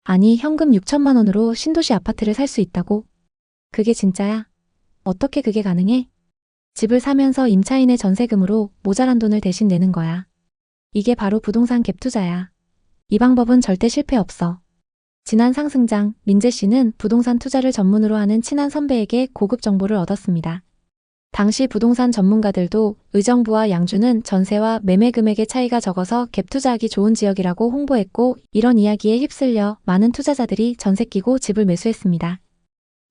아니, 현금 6천만 원으로 신도시 아파트를 살 수 있다고? 그게 진짜야? 어떻게 그게 가능해? 집을 사면서 임차인의 전세금으로 모자란 돈을 대신 내는 거야. 이게 바로 부동산 갭 투자야. 이 방법은 절대 실패 없어. 지난 상승장, 민재 씨는 부동산 투자를 전문으로 하는 친한 선배에게 고급 정보를 얻었습니다. 당시 부동산 전문가들도 의정부와 양주는 전세와 매매 금액의 차이가 적어서 갭 투자하기 좋은 지역이라고 홍보했고, 이런 이야기에 휩쓸려 많은 투자자들이 전세 끼고 집을 매수했습니다.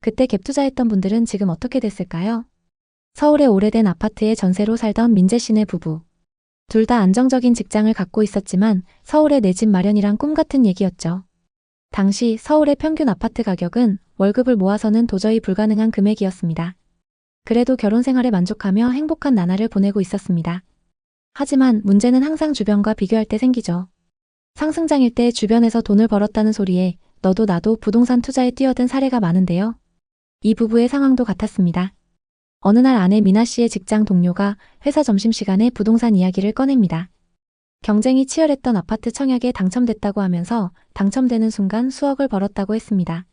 그때 갭 투자했던 분들은 지금 어떻게 됐을까요? 서울의 오래된 아파트에 전세로 살던 민재 씨네 부부. 둘 다 안정적인 직장을 갖고 있었지만 서울에 내 집 마련이란 꿈 같은 얘기였죠. 당시 서울의 평균 아파트 가격은 월급을 모아서는 도저히 불가능한 금액이었습니다. 그래도 결혼 생활에 만족하며 행복한 나날을 보내고 있었습니다. 하지만 문제는 항상 주변과 비교할 때 생기죠. 상승장일 때 주변에서 돈을 벌었다는 소리에 너도 나도 부동산 투자에 뛰어든 사례가 많은데요. 이 부부의 상황도 같았습니다. 어느 날 아내 미나 씨의 직장 동료가 회사 점심시간에 부동산 이야기를 꺼냅니다. 경쟁이 치열했던 아파트 청약에 당첨됐다고 하면서 당첨되는 순간 수억을 벌었다고 했습니다.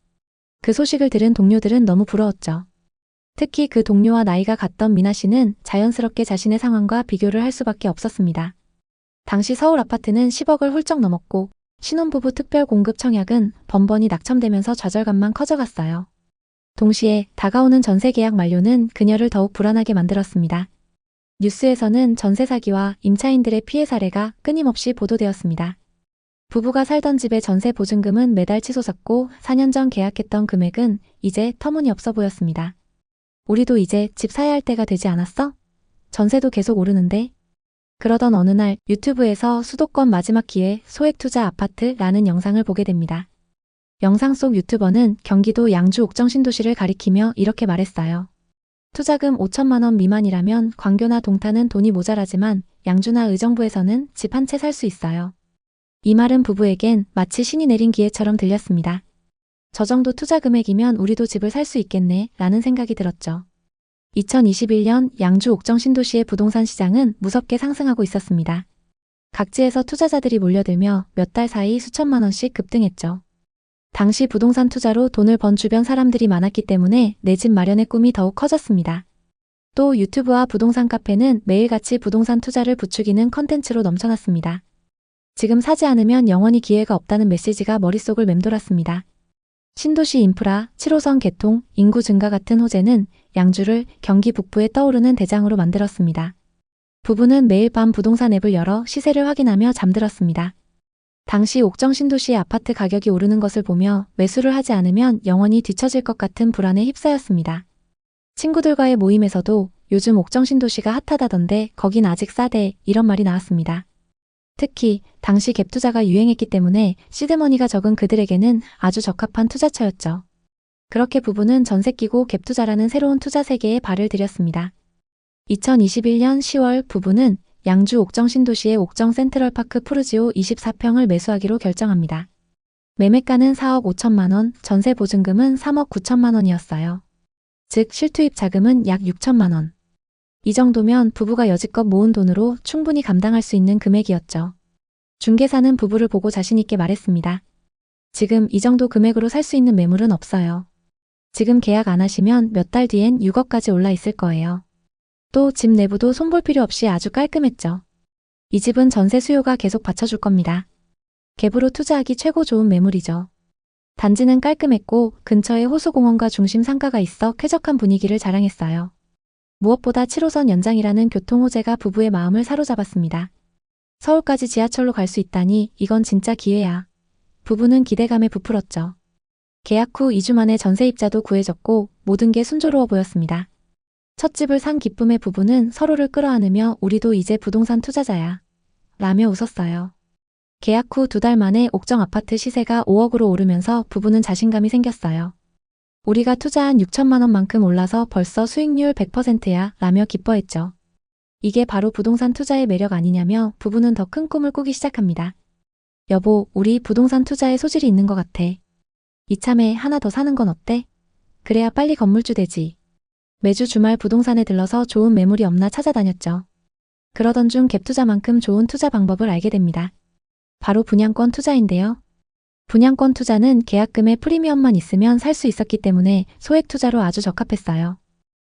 그 소식을 들은 동료들은 너무 부러웠죠. 특히 그 동료와 나이가 같던 미나 씨는 자연스럽게 자신의 상황과 비교를 할 수밖에 없었습니다. 당시 서울 아파트는 10억을 훌쩍 넘었고 신혼부부 특별 공급 청약은 번번이 낙첨되면서 좌절감만 커져갔어요. 동시에 다가오는 전세 계약 만료는 그녀를 더욱 불안하게 만들었습니다. 뉴스에서는 전세 사기와 임차인들의 피해 사례가 끊임없이 보도되었습니다. 부부가 살던 집의 전세 보증금은 매달 치솟았고 4년 전 계약했던 금액은 이제 터무니없어 보였습니다. 우리도 이제 집 사야 할 때가 되지 않았어? 전세도 계속 오르는데? 그러던 어느 날 유튜브에서 수도권 마지막 기회 소액 투자 아파트라는 영상을 보게 됩니다. 영상 속 유튜버는 경기도 양주 옥정 신도시를 가리키며 이렇게 말했어요. 투자금 5천만 원 미만이라면 광교나 동탄은 돈이 모자라지만 양주나 의정부에서는 집 한 채 살 수 있어요. 이 말은 부부에겐 마치 신이 내린 기회처럼 들렸습니다. 저 정도 투자 금액이면 우리도 집을 살 수 있겠네 라는 생각이 들었죠. 2021년 양주 옥정 신도시의 부동산 시장은 무섭게 상승하고 있었습니다. 각지에서 투자자들이 몰려들며 몇 달 사이 수천만 원씩 급등했죠. 당시 부동산 투자로 돈을 번 주변 사람들이 많았기 때문에 내 집 마련의 꿈이 더욱 커졌습니다. 또 유튜브와 부동산 카페는 매일같이 부동산 투자를 부추기는 컨텐츠로 넘쳐났습니다. 지금 사지 않으면 영원히 기회가 없다는 메시지가 머릿속을 맴돌았습니다. 신도시 인프라, 7호선 개통, 인구 증가 같은 호재는 양주를 경기 북부에 떠오르는 대장으로 만들었습니다. 부부는 매일 밤 부동산 앱을 열어 시세를 확인하며 잠들었습니다. 당시 옥정 신도시의 아파트 가격이 오르는 것을 보며 매수를 하지 않으면 영원히 뒤처질 것 같은 불안에 휩싸였습니다. 친구들과의 모임에서도 요즘 옥정 신도시가 핫하다던데 거긴 아직 싸대 이런 말이 나왔습니다. 특히 당시 갭 투자가 유행했기 때문에 시드머니가 적은 그들에게는 아주 적합한 투자처였죠. 그렇게 부부는 전세 끼고 갭 투자라는 새로운 투자 세계에 발을 들였습니다. 2021년 10월 부부는 양주 옥정 신도시의 옥정 센트럴파크 푸르지오 24평을 매수하기로 결정합니다. 매매가는 4억 5천만 원, 전세 보증금은 3억 9천만 원이었어요. 즉 실투입 자금은 약 6천만 원. 이 정도면 부부가 여지껏 모은 돈으로 충분히 감당할 수 있는 금액이었죠. 중개사는 부부를 보고 자신있게 말했습니다. 지금 이 정도 금액으로 살 수 있는 매물은 없어요. 지금 계약 안 하시면 몇 달 뒤엔 6억까지 올라 있을 거예요. 또 집 내부도 손볼 필요 없이 아주 깔끔했죠. 이 집은 전세 수요가 계속 받쳐줄 겁니다. 갭으로 투자하기 최고 좋은 매물이죠. 단지는 깔끔했고 근처에 호수공원과 중심 상가가 있어 쾌적한 분위기를 자랑했어요. 무엇보다 7호선 연장이라는 교통호재가 부부의 마음을 사로잡았습니다. 서울까지 지하철로 갈 수 있다니 이건 진짜 기회야. 부부는 기대감에 부풀었죠. 계약 후 2주 만에 전세입자도 구해졌고 모든 게 순조로워 보였습니다. 첫 집을 산 기쁨에 부부는 서로를 끌어안으며 우리도 이제 부동산 투자자야 라며 웃었어요. 계약 후 2달 만에 옥정 아파트 시세가 5억으로 오르면서 부부는 자신감이 생겼어요. 우리가 투자한 6천만 원만큼 올라서 벌써 수익률 100%야 라며 기뻐했죠. 이게 바로 부동산 투자의 매력 아니냐며 부부는 더 큰 꿈을 꾸기 시작합니다. 여보, 우리 부동산 투자에 소질이 있는 것 같아. 이참에 하나 더 사는 건 어때? 그래야 빨리 건물주 되지. 매주 주말 부동산에 들러서 좋은 매물이 없나 찾아다녔죠. 그러던 중 갭 투자만큼 좋은 투자 방법을 알게 됩니다. 바로 분양권 투자인데요. 분양권 투자는 계약금의 프리미엄만 있으면 살 수 있었기 때문에 소액 투자로 아주 적합했어요.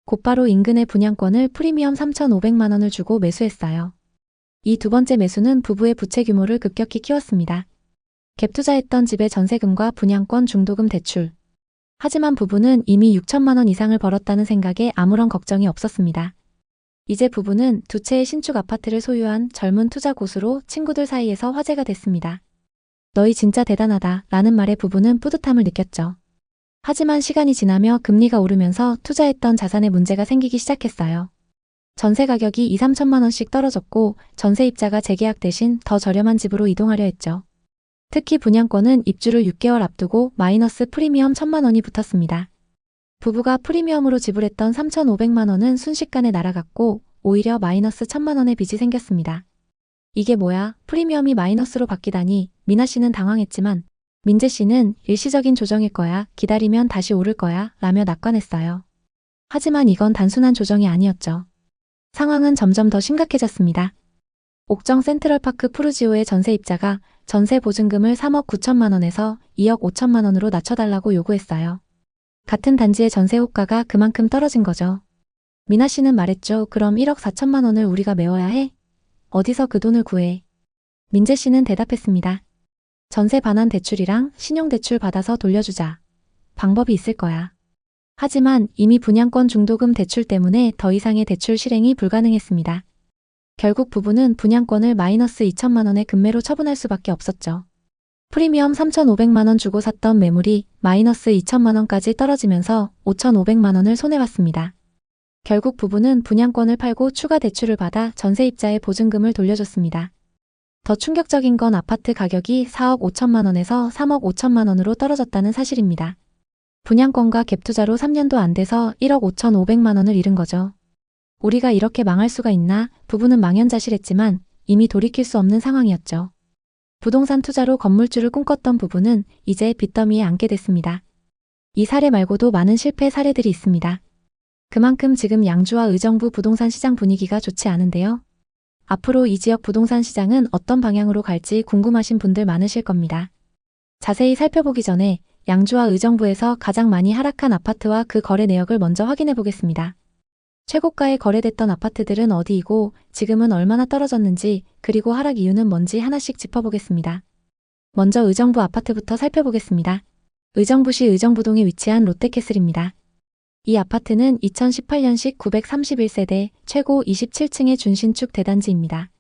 곧바로 인근의 분양권을 프리미엄 3,500만 원을 주고 매수했어요. 이 두 번째 매수는 부부의 부채 규모를 급격히 키웠습니다. 갭 투자했던 집의 전세금과 분양권 중도금 대출. 하지만 부부는 이미 6천만 원 이상을 벌었다는 생각에 아무런 걱정이 없었습니다. 이제 부부는 두 채의 신축 아파트를 소유한 젊은 투자 고수로 친구들 사이에서 화제가 됐습니다. 너희 진짜 대단하다 라는 말에 부부는 뿌듯함을 느꼈죠. 하지만 시간이 지나며 금리가 오르면서 투자했던 자산에 문제가 생기기 시작했어요. 전세 가격이 2, 3천만 원씩 떨어졌고 전세입자가 재계약 대신 더 저렴한 집으로 이동하려 했죠. 특히 분양권은 입주를 6개월 앞두고 마이너스 프리미엄 1,000만 원이 붙었습니다. 부부가 프리미엄으로 지불했던 3,500만 원은 순식간에 날아갔고 오히려 마이너스 1,000만 원의 빚이 생겼습니다. 이게 뭐야? 프리미엄이 마이너스로 바뀌다니. 미나 씨는 당황했지만 민재 씨는 일시적인 조정일 거야. 기다리면 다시 오를 거야. 라며 낙관했어요. 하지만 이건 단순한 조정이 아니었죠. 상황은 점점 더 심각해졌습니다. 옥정 센트럴파크 푸르지오의 전세입자가 전세 보증금을 3억 9천만 원에서 2억 5천만 원으로 낮춰달라고 요구했어요. 같은 단지의 전세 호가가 그만큼 떨어진 거죠. 미나 씨는 말했죠. 그럼 1억 4천만 원을 우리가 메워야 해? 어디서 그 돈을 구해? 민재 씨는 대답했습니다. 전세 반환 대출이랑 신용대출 받아서 돌려주자. 방법이 있을 거야. 하지만 이미 분양권 중도금 대출 때문에 더 이상의 대출 실행이 불가능했습니다. 결국 부부는 분양권을 마이너스 2천만 원의 금매로 처분할 수밖에 없었죠. 프리미엄 3,500만 원 주고 샀던 매물이 마이너스 2천만 원까지 떨어지면서 5,500만 원을 손해봤습니다. 결국 부부는 분양권을 팔고 추가 대출을 받아 전세입자의 보증금을 돌려줬습니다. 더 충격적인 건 아파트 가격이 4억 5천만 원에서 3억 5천만 원으로 떨어졌다는 사실입니다. 분양권과 갭투자로 3년도 안 돼서 1억 5,500만 원을 잃은 거죠. 우리가 이렇게 망할 수가 있나? 부부는 망연자실했지만 이미 돌이킬 수 없는 상황이었죠. 부동산 투자로 건물주를 꿈꿨던 부부는 이제 빚더미에 앉게 됐습니다. 이 사례 말고도 많은 실패 사례들이 있습니다. 그만큼 지금 양주와 의정부 부동산 시장 분위기가 좋지 않은데요. 앞으로 이 지역 부동산 시장은 어떤 방향으로 갈지 궁금하신 분들 많으실 겁니다. 자세히 살펴보기 전에 양주와 의정부에서 가장 많이 하락한 아파트와 그 거래 내역을 먼저 확인해 보겠습니다. 최고가에 거래됐던 아파트들은 어디이고 지금은 얼마나 떨어졌는지 그리고 하락 이유는 뭔지 하나씩 짚어보겠습니다. 먼저 의정부 아파트부터 살펴보겠습니다. 의정부시 의정부동에 위치한 롯데캐슬입니다. 이 아파트는 2018년식 931세대 최고 27층의 준신축 대단지입니다.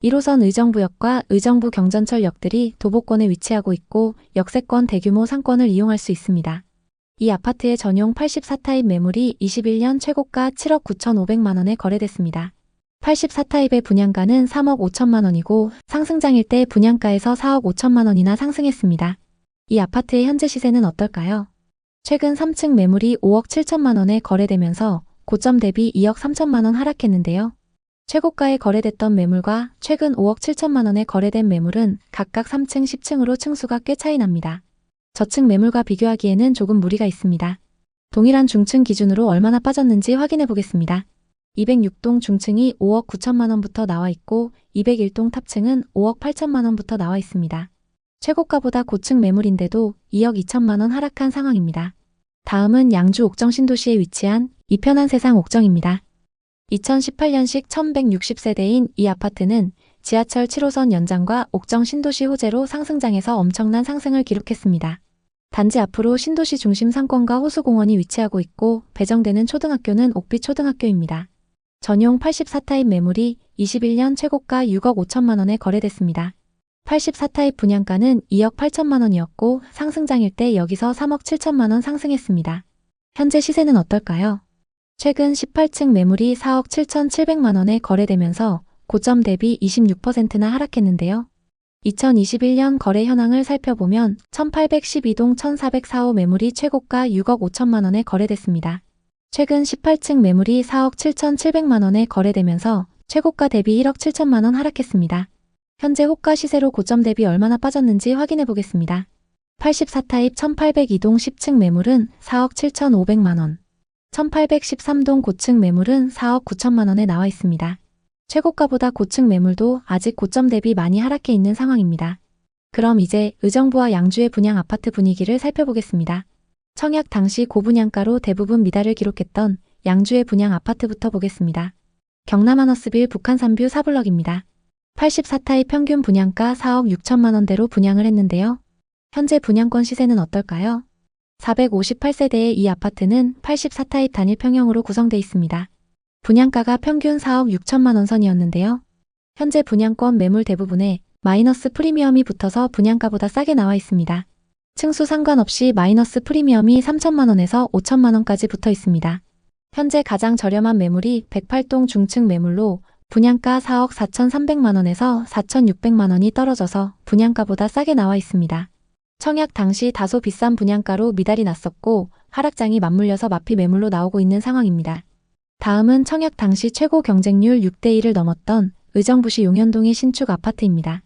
1호선 의정부역과 의정부 경전철역들이 도보권에 위치하고 있고 역세권 대규모 상권을 이용할 수 있습니다. 이 아파트의 전용 84타입 매물이 21년 최고가 7억 9,500만 원에 거래됐습니다. 84타입의 분양가는 3억 5천만 원이고 상승장일 때 분양가에서 4억 5천만 원이나 상승했습니다. 이 아파트의 현재 시세는 어떨까요? 최근 3층 매물이 5억 7천만 원에 거래되면서 고점 대비 2억 3천만 원 하락했는데요. 최고가에 거래됐던 매물과 최근 5억 7천만 원에 거래된 매물은 각각 3층, 10층으로 층수가 꽤 차이 납니다. 저층 매물과 비교하기에는 조금 무리가 있습니다. 동일한 중층 기준으로 얼마나 빠졌는지 확인해 보겠습니다. 206동 중층이 5억 9천만 원부터 나와 있고 201동 탑층은 5억 8천만 원부터 나와 있습니다. 최고가보다 고층 매물인데도 2억 2천만 원 하락한 상황입니다. 다음은 양주 옥정 신도시에 위치한 이편한 세상 옥정입니다. 2018년식 1160세대인 이 아파트는 지하철 7호선 연장과 옥정 신도시 호재로 상승장에서 엄청난 상승을 기록했습니다. 단지 앞으로 신도시 중심 상권과 호수공원이 위치하고 있고 배정되는 초등학교는 옥빛 초등학교입니다. 전용 84타입 매물이 21년 최고가 6억 5천만 원에 거래됐습니다. 84타입 분양가는 2억 8천만 원이었고 상승장일 때 여기서 3억 7천만 원 상승했습니다. 현재 시세는 어떨까요? 최근 18층 매물이 4억 7,700만 원에 거래되면서 고점 대비 26%나 하락했는데요. 2021년 거래 현황을 살펴보면 1812동 1404호 매물이 최고가 6억 5천만 원에 거래됐습니다. 최근 18층 매물이 4억 7,700만 원에 거래되면서 최고가 대비 1억 7천만 원 하락했습니다. 현재 호가 시세로 고점 대비 얼마나 빠졌는지 확인해 보겠습니다. 84타입 1802동 10층 매물은 4억 7,500만 원, 1813동 고층 매물은 4억 9천만 원에 나와 있습니다. 최고가보다 고층 매물도 아직 고점 대비 많이 하락해 있는 상황입니다. 그럼 이제 의정부와 양주의 분양 아파트 분위기를 살펴보겠습니다. 청약 당시 고분양가로 대부분 미달을 기록했던 양주의 분양 아파트부터 보겠습니다. 경남 하너스빌 북한 산뷰 4블럭입니다. 84타입 평균 분양가 4억 6천만 원대로 분양을 했는데요. 현재 분양권 시세는 어떨까요? 458세대의 이 아파트는 84타입 단일 평형으로 구성되어 있습니다. 분양가가 평균 4억 6천만 원 선이었는데요. 현재 분양권 매물 대부분에 마이너스 프리미엄이 붙어서 분양가보다 싸게 나와 있습니다. 층수 상관없이 마이너스 프리미엄이 3천만 원에서 5천만 원까지 붙어 있습니다. 현재 가장 저렴한 매물이 108동 중층 매물로 분양가 4억 4,300만 원에서 4,600만 원이 떨어져서 분양가보다 싸게 나와 있습니다. 청약 당시 다소 비싼 분양가로 미달이 났었고 하락장이 맞물려서 마피 매물로 나오고 있는 상황입니다. 다음은 청약 당시 최고 경쟁률 6대1을 넘었던 의정부시 용현동의 신축 아파트입니다.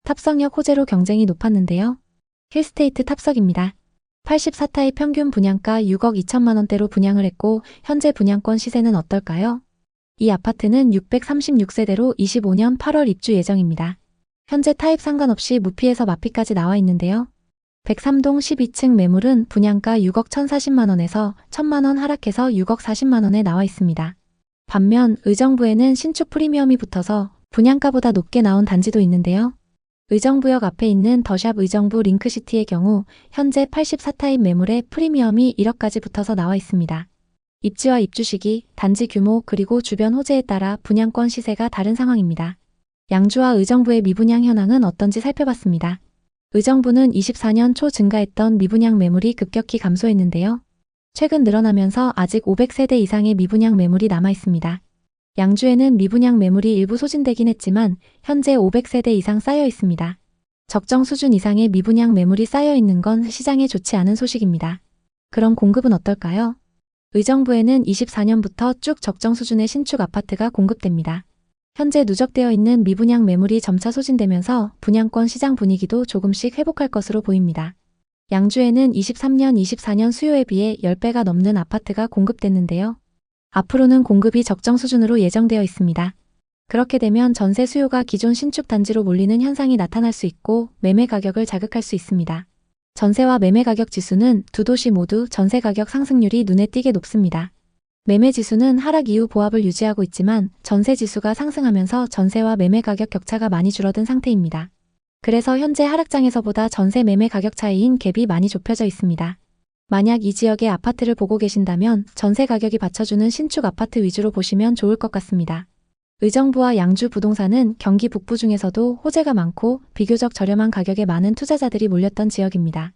탑석역 호재로 경쟁이 높았는데요. 힐스테이트 탑석입니다. 84타입 평균 분양가 6억 2천만 원대로 분양을 했고 현재 분양권 시세는 어떨까요? 이 아파트는 636세대로 25년 8월 입주 예정입니다. 현재 타입 상관없이 무피에서 마피까지 나와 있는데요. 103동 12층 매물은 분양가 6억 1,040만 원에서 1,000만 원 하락해서 6억 40만 원에 나와 있습니다. 반면 의정부에는 신축 프리미엄이 붙어서 분양가보다 높게 나온 단지도 있는데요. 의정부역 앞에 있는 더샵 의정부 링크시티의 경우 현재 84타입 매물에 프리미엄이 1억까지 붙어서 나와 있습니다. 입지와 입주 시기, 단지 규모 그리고 주변 호재에 따라 분양권 시세가 다른 상황입니다. 양주와 의정부의 미분양 현황은 어떤지 살펴봤습니다. 의정부는 24년 초 증가했던 미분양 매물이 급격히 감소했는데요. 최근 늘어나면서 아직 500세대 이상의 미분양 매물이 남아 있습니다. 양주에는 미분양 매물이 일부 소진되긴 했지만 현재 500세대 이상 쌓여 있습니다. 적정 수준 이상의 미분양 매물이 쌓여 있는 건 시장에 좋지 않은 소식입니다. 그럼 공급은 어떨까요? 의정부에는 24년부터 쭉 적정 수준의 신축 아파트가 공급됩니다. 현재 누적되어 있는 미분양 매물이 점차 소진되면서 분양권 시장 분위기도 조금씩 회복할 것으로 보입니다. 양주에는 23년, 24년 수요에 비해 10배가 넘는 아파트가 공급됐는데요. 앞으로는 공급이 적정 수준으로 예정되어 있습니다. 그렇게 되면 전세 수요가 기존 신축 단지로 몰리는 현상이 나타날 수 있고 매매 가격을 자극할 수 있습니다. 전세와 매매 가격 지수는 두 도시 모두 전세 가격 상승률이 눈에 띄게 높습니다. 매매 지수는 하락 이후 보합을 유지하고 있지만 전세 지수가 상승하면서 전세와 매매 가격 격차가 많이 줄어든 상태입니다. 그래서 현재 하락장에서보다 전세 매매 가격 차이인 갭이 많이 좁혀져 있습니다. 만약 이 지역의 아파트를 보고 계신다면 전세 가격이 받쳐주는 신축 아파트 위주로 보시면 좋을 것 같습니다. 의정부와 양주 부동산은 경기 북부 중에서도 호재가 많고 비교적 저렴한 가격에 많은 투자자들이 몰렸던 지역입니다.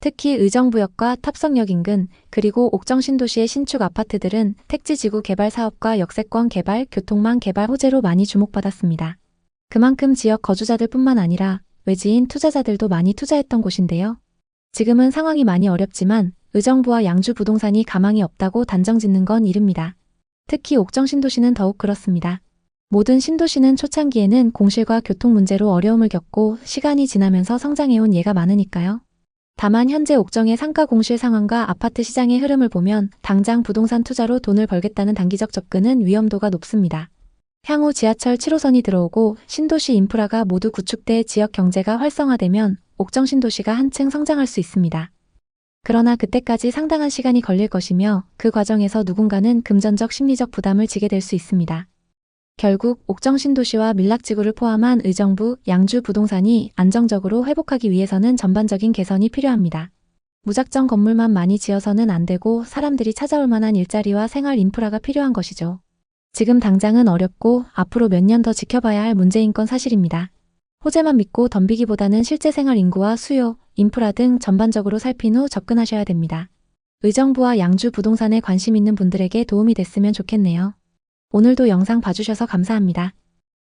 특히 의정부역과 탑석역 인근 그리고 옥정 신도시의 신축 아파트들은 택지지구 개발 사업과 역세권 개발, 교통망 개발 호재로 많이 주목받았습니다. 그만큼 지역 거주자들 뿐만 아니라 외지인 투자자들도 많이 투자했던 곳인데요. 지금은 상황이 많이 어렵지만 의정부와 양주 부동산이 가망이 없다고 단정 짓는 건 이릅니다. 특히 옥정 신도시는 더욱 그렇습니다. 모든 신도시는 초창기에는 공실과 교통 문제로 어려움을 겪고 시간이 지나면서 성장해온 예가 많으니까요. 다만 현재 옥정의 상가 공실 상황과 아파트 시장의 흐름을 보면 당장 부동산 투자로 돈을 벌겠다는 단기적 접근은 위험도가 높습니다. 향후 지하철 7호선이 들어오고 신도시 인프라가 모두 구축돼 지역 경제가 활성화되면 옥정 신도시가 한층 성장할 수 있습니다. 그러나 그때까지 상당한 시간이 걸릴 것이며 그 과정에서 누군가는 금전적 심리적 부담을 지게 될 수 있습니다. 결국 옥정 신도시와 밀락지구를 포함한 의정부, 양주 부동산이 안정적으로 회복하기 위해서는 전반적인 개선이 필요합니다. 무작정 건물만 많이 지어서는 안 되고 사람들이 찾아올 만한 일자리와 생활 인프라가 필요한 것이죠. 지금 당장은 어렵고 앞으로 몇 년 더 지켜봐야 할 문제인 건 사실입니다. 호재만 믿고 덤비기보다는 실제 생활 인구와 수요, 인프라 등 전반적으로 살핀 후 접근하셔야 됩니다. 의정부와 양주 부동산에 관심 있는 분들에게 도움이 됐으면 좋겠네요. 오늘도 영상 봐주셔서 감사합니다.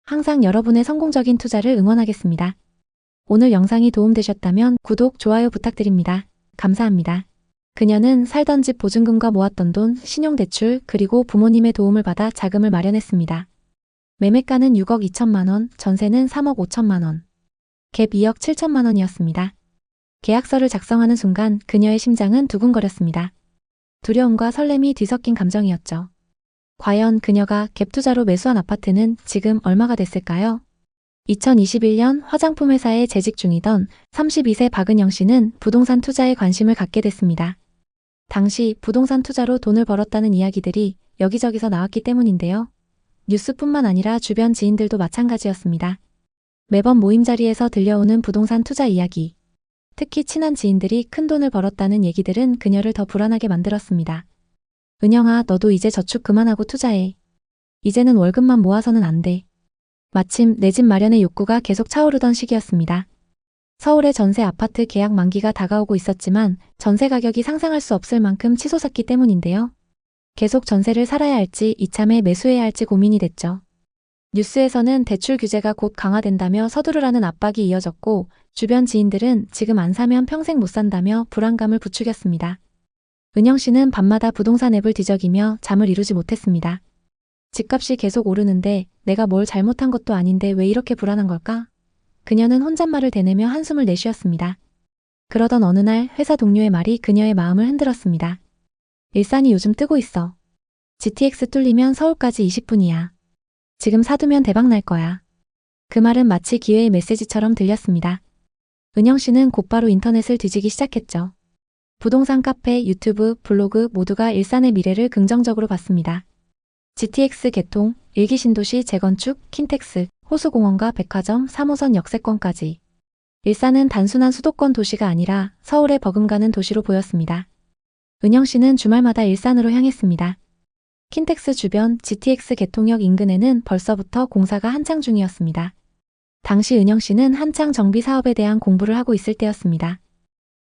항상 여러분의 성공적인 투자를 응원하겠습니다. 오늘 영상이 도움되셨다면 구독, 좋아요 부탁드립니다. 감사합니다. 그녀는 살던 집 보증금과 모았던 돈, 신용대출, 그리고 부모님의 도움을 받아 자금을 마련했습니다. 매매가는 6억 2천만 원, 전세는 3억 5천만 원. 갭 2억 7천만 원이었습니다. 계약서를 작성하는 순간 그녀의 심장은 두근거렸습니다. 두려움과 설렘이 뒤섞인 감정이었죠. 과연 그녀가 갭 투자로 매수한 아파트는 지금 얼마가 됐을까요? 2021년 화장품 회사에 재직 중이던 32세 박은영 씨는 부동산 투자에 관심을 갖게 됐습니다. 당시 부동산 투자로 돈을 벌었다는 이야기들이 여기저기서 나왔기 때문인데요. 뉴스뿐만 아니라 주변 지인들도 마찬가지였습니다. 매번 모임 자리에서 들려오는 부동산 투자 이야기. 특히 친한 지인들이 큰 돈을 벌었다는 얘기들은 그녀를 더 불안하게 만들었습니다. 은영아, 너도 이제 저축 그만하고 투자해. 이제는 월급만 모아서는 안 돼. 마침 내 집 마련의 욕구가 계속 차오르던 시기였습니다. 서울의 전세 아파트 계약 만기가 다가오고 있었지만 전세 가격이 상상할 수 없을 만큼 치솟았기 때문인데요. 계속 전세를 살아야 할지 이참에 매수해야 할지 고민이 됐죠. 뉴스에서는 대출 규제가 곧 강화된다며 서두르라는 압박이 이어졌고 주변 지인들은 지금 안 사면 평생 못 산다며 불안감을 부추겼습니다. 은영 씨는 밤마다 부동산 앱을 뒤적이며 잠을 이루지 못했습니다. 집값이 계속 오르는데 내가 뭘 잘못한 것도 아닌데 왜 이렇게 불안한 걸까? 그녀는 혼잣말을 대내며 한숨을 내쉬었습니다. 그러던 어느 날 회사 동료의 말이 그녀의 마음을 흔들었습니다. 일산이 요즘 뜨고 있어. GTX 뚫리면 서울까지 20분이야. 지금 사두면 대박 날 거야. 그 말은 마치 기회의 메시지처럼 들렸습니다. 은영 씨는 곧바로 인터넷을 뒤지기 시작했죠. 부동산 카페, 유튜브, 블로그 모두가 일산의 미래를 긍정적으로 봤습니다. GTX 개통, 일기 신도시 재건축, 킨텍스, 호수공원과 백화점, 3호선 역세권까지. 일산은 단순한 수도권 도시가 아니라 서울에 버금가는 도시로 보였습니다. 은영 씨는 주말마다 일산으로 향했습니다. 킨텍스 주변 GTX 개통역 인근에는 벌써부터 공사가 한창 중이었습니다. 당시 은영 씨는 한창 정비 사업에 대한 공부를 하고 있을 때였습니다.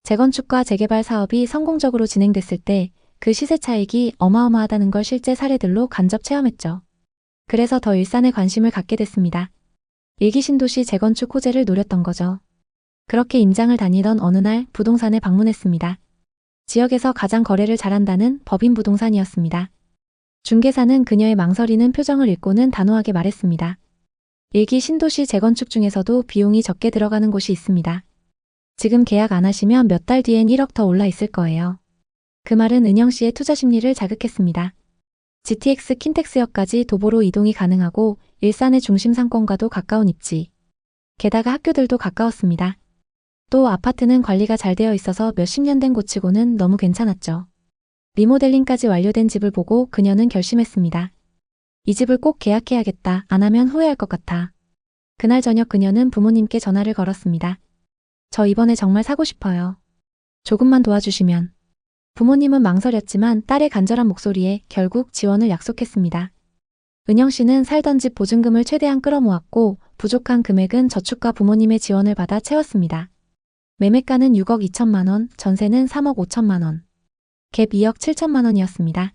재건축과 재개발 사업이 성공적으로 진행됐을 때 그 시세 차익이 어마어마하다는 걸 실제 사례들로 간접 체험했죠. 그래서 더 일산에 관심을 갖게 됐습니다. 일기 신도시 재건축 호재를 노렸던 거죠. 그렇게 임장을 다니던 어느 날 부동산에 방문했습니다. 지역에서 가장 거래를 잘한다는 법인 부동산이었습니다. 중개사는 그녀의 망설이는 표정을 읽고는 단호하게 말했습니다. 일기 신도시 재건축 중에서도 비용이 적게 들어가는 곳이 있습니다. 지금 계약 안 하시면 몇 달 뒤엔 1억 더 올라 있을 거예요. 그 말은 은영 씨의 투자 심리를 자극했습니다. GTX 킨텍스역까지 도보로 이동이 가능하고 일산의 중심 상권과도 가까운 입지. 게다가 학교들도 가까웠습니다. 또 아파트는 관리가 잘 되어 있어서 몇십 년 된 곳치고는 너무 괜찮았죠. 리모델링까지 완료된 집을 보고 그녀는 결심했습니다. 이 집을 꼭 계약해야겠다. 안 하면 후회할 것 같아. 그날 저녁 그녀는 부모님께 전화를 걸었습니다. 저 이번에 정말 사고 싶어요. 조금만 도와주시면. 부모님은 망설였지만 딸의 간절한 목소리에 결국 지원을 약속했습니다. 은영 씨는 살던 집 보증금을 최대한 끌어모았고 부족한 금액은 저축과 부모님의 지원을 받아 채웠습니다. 매매가는 6억 2천만 원, 전세는 3억 5천만 원. 갭 2억 7천만 원이었습니다.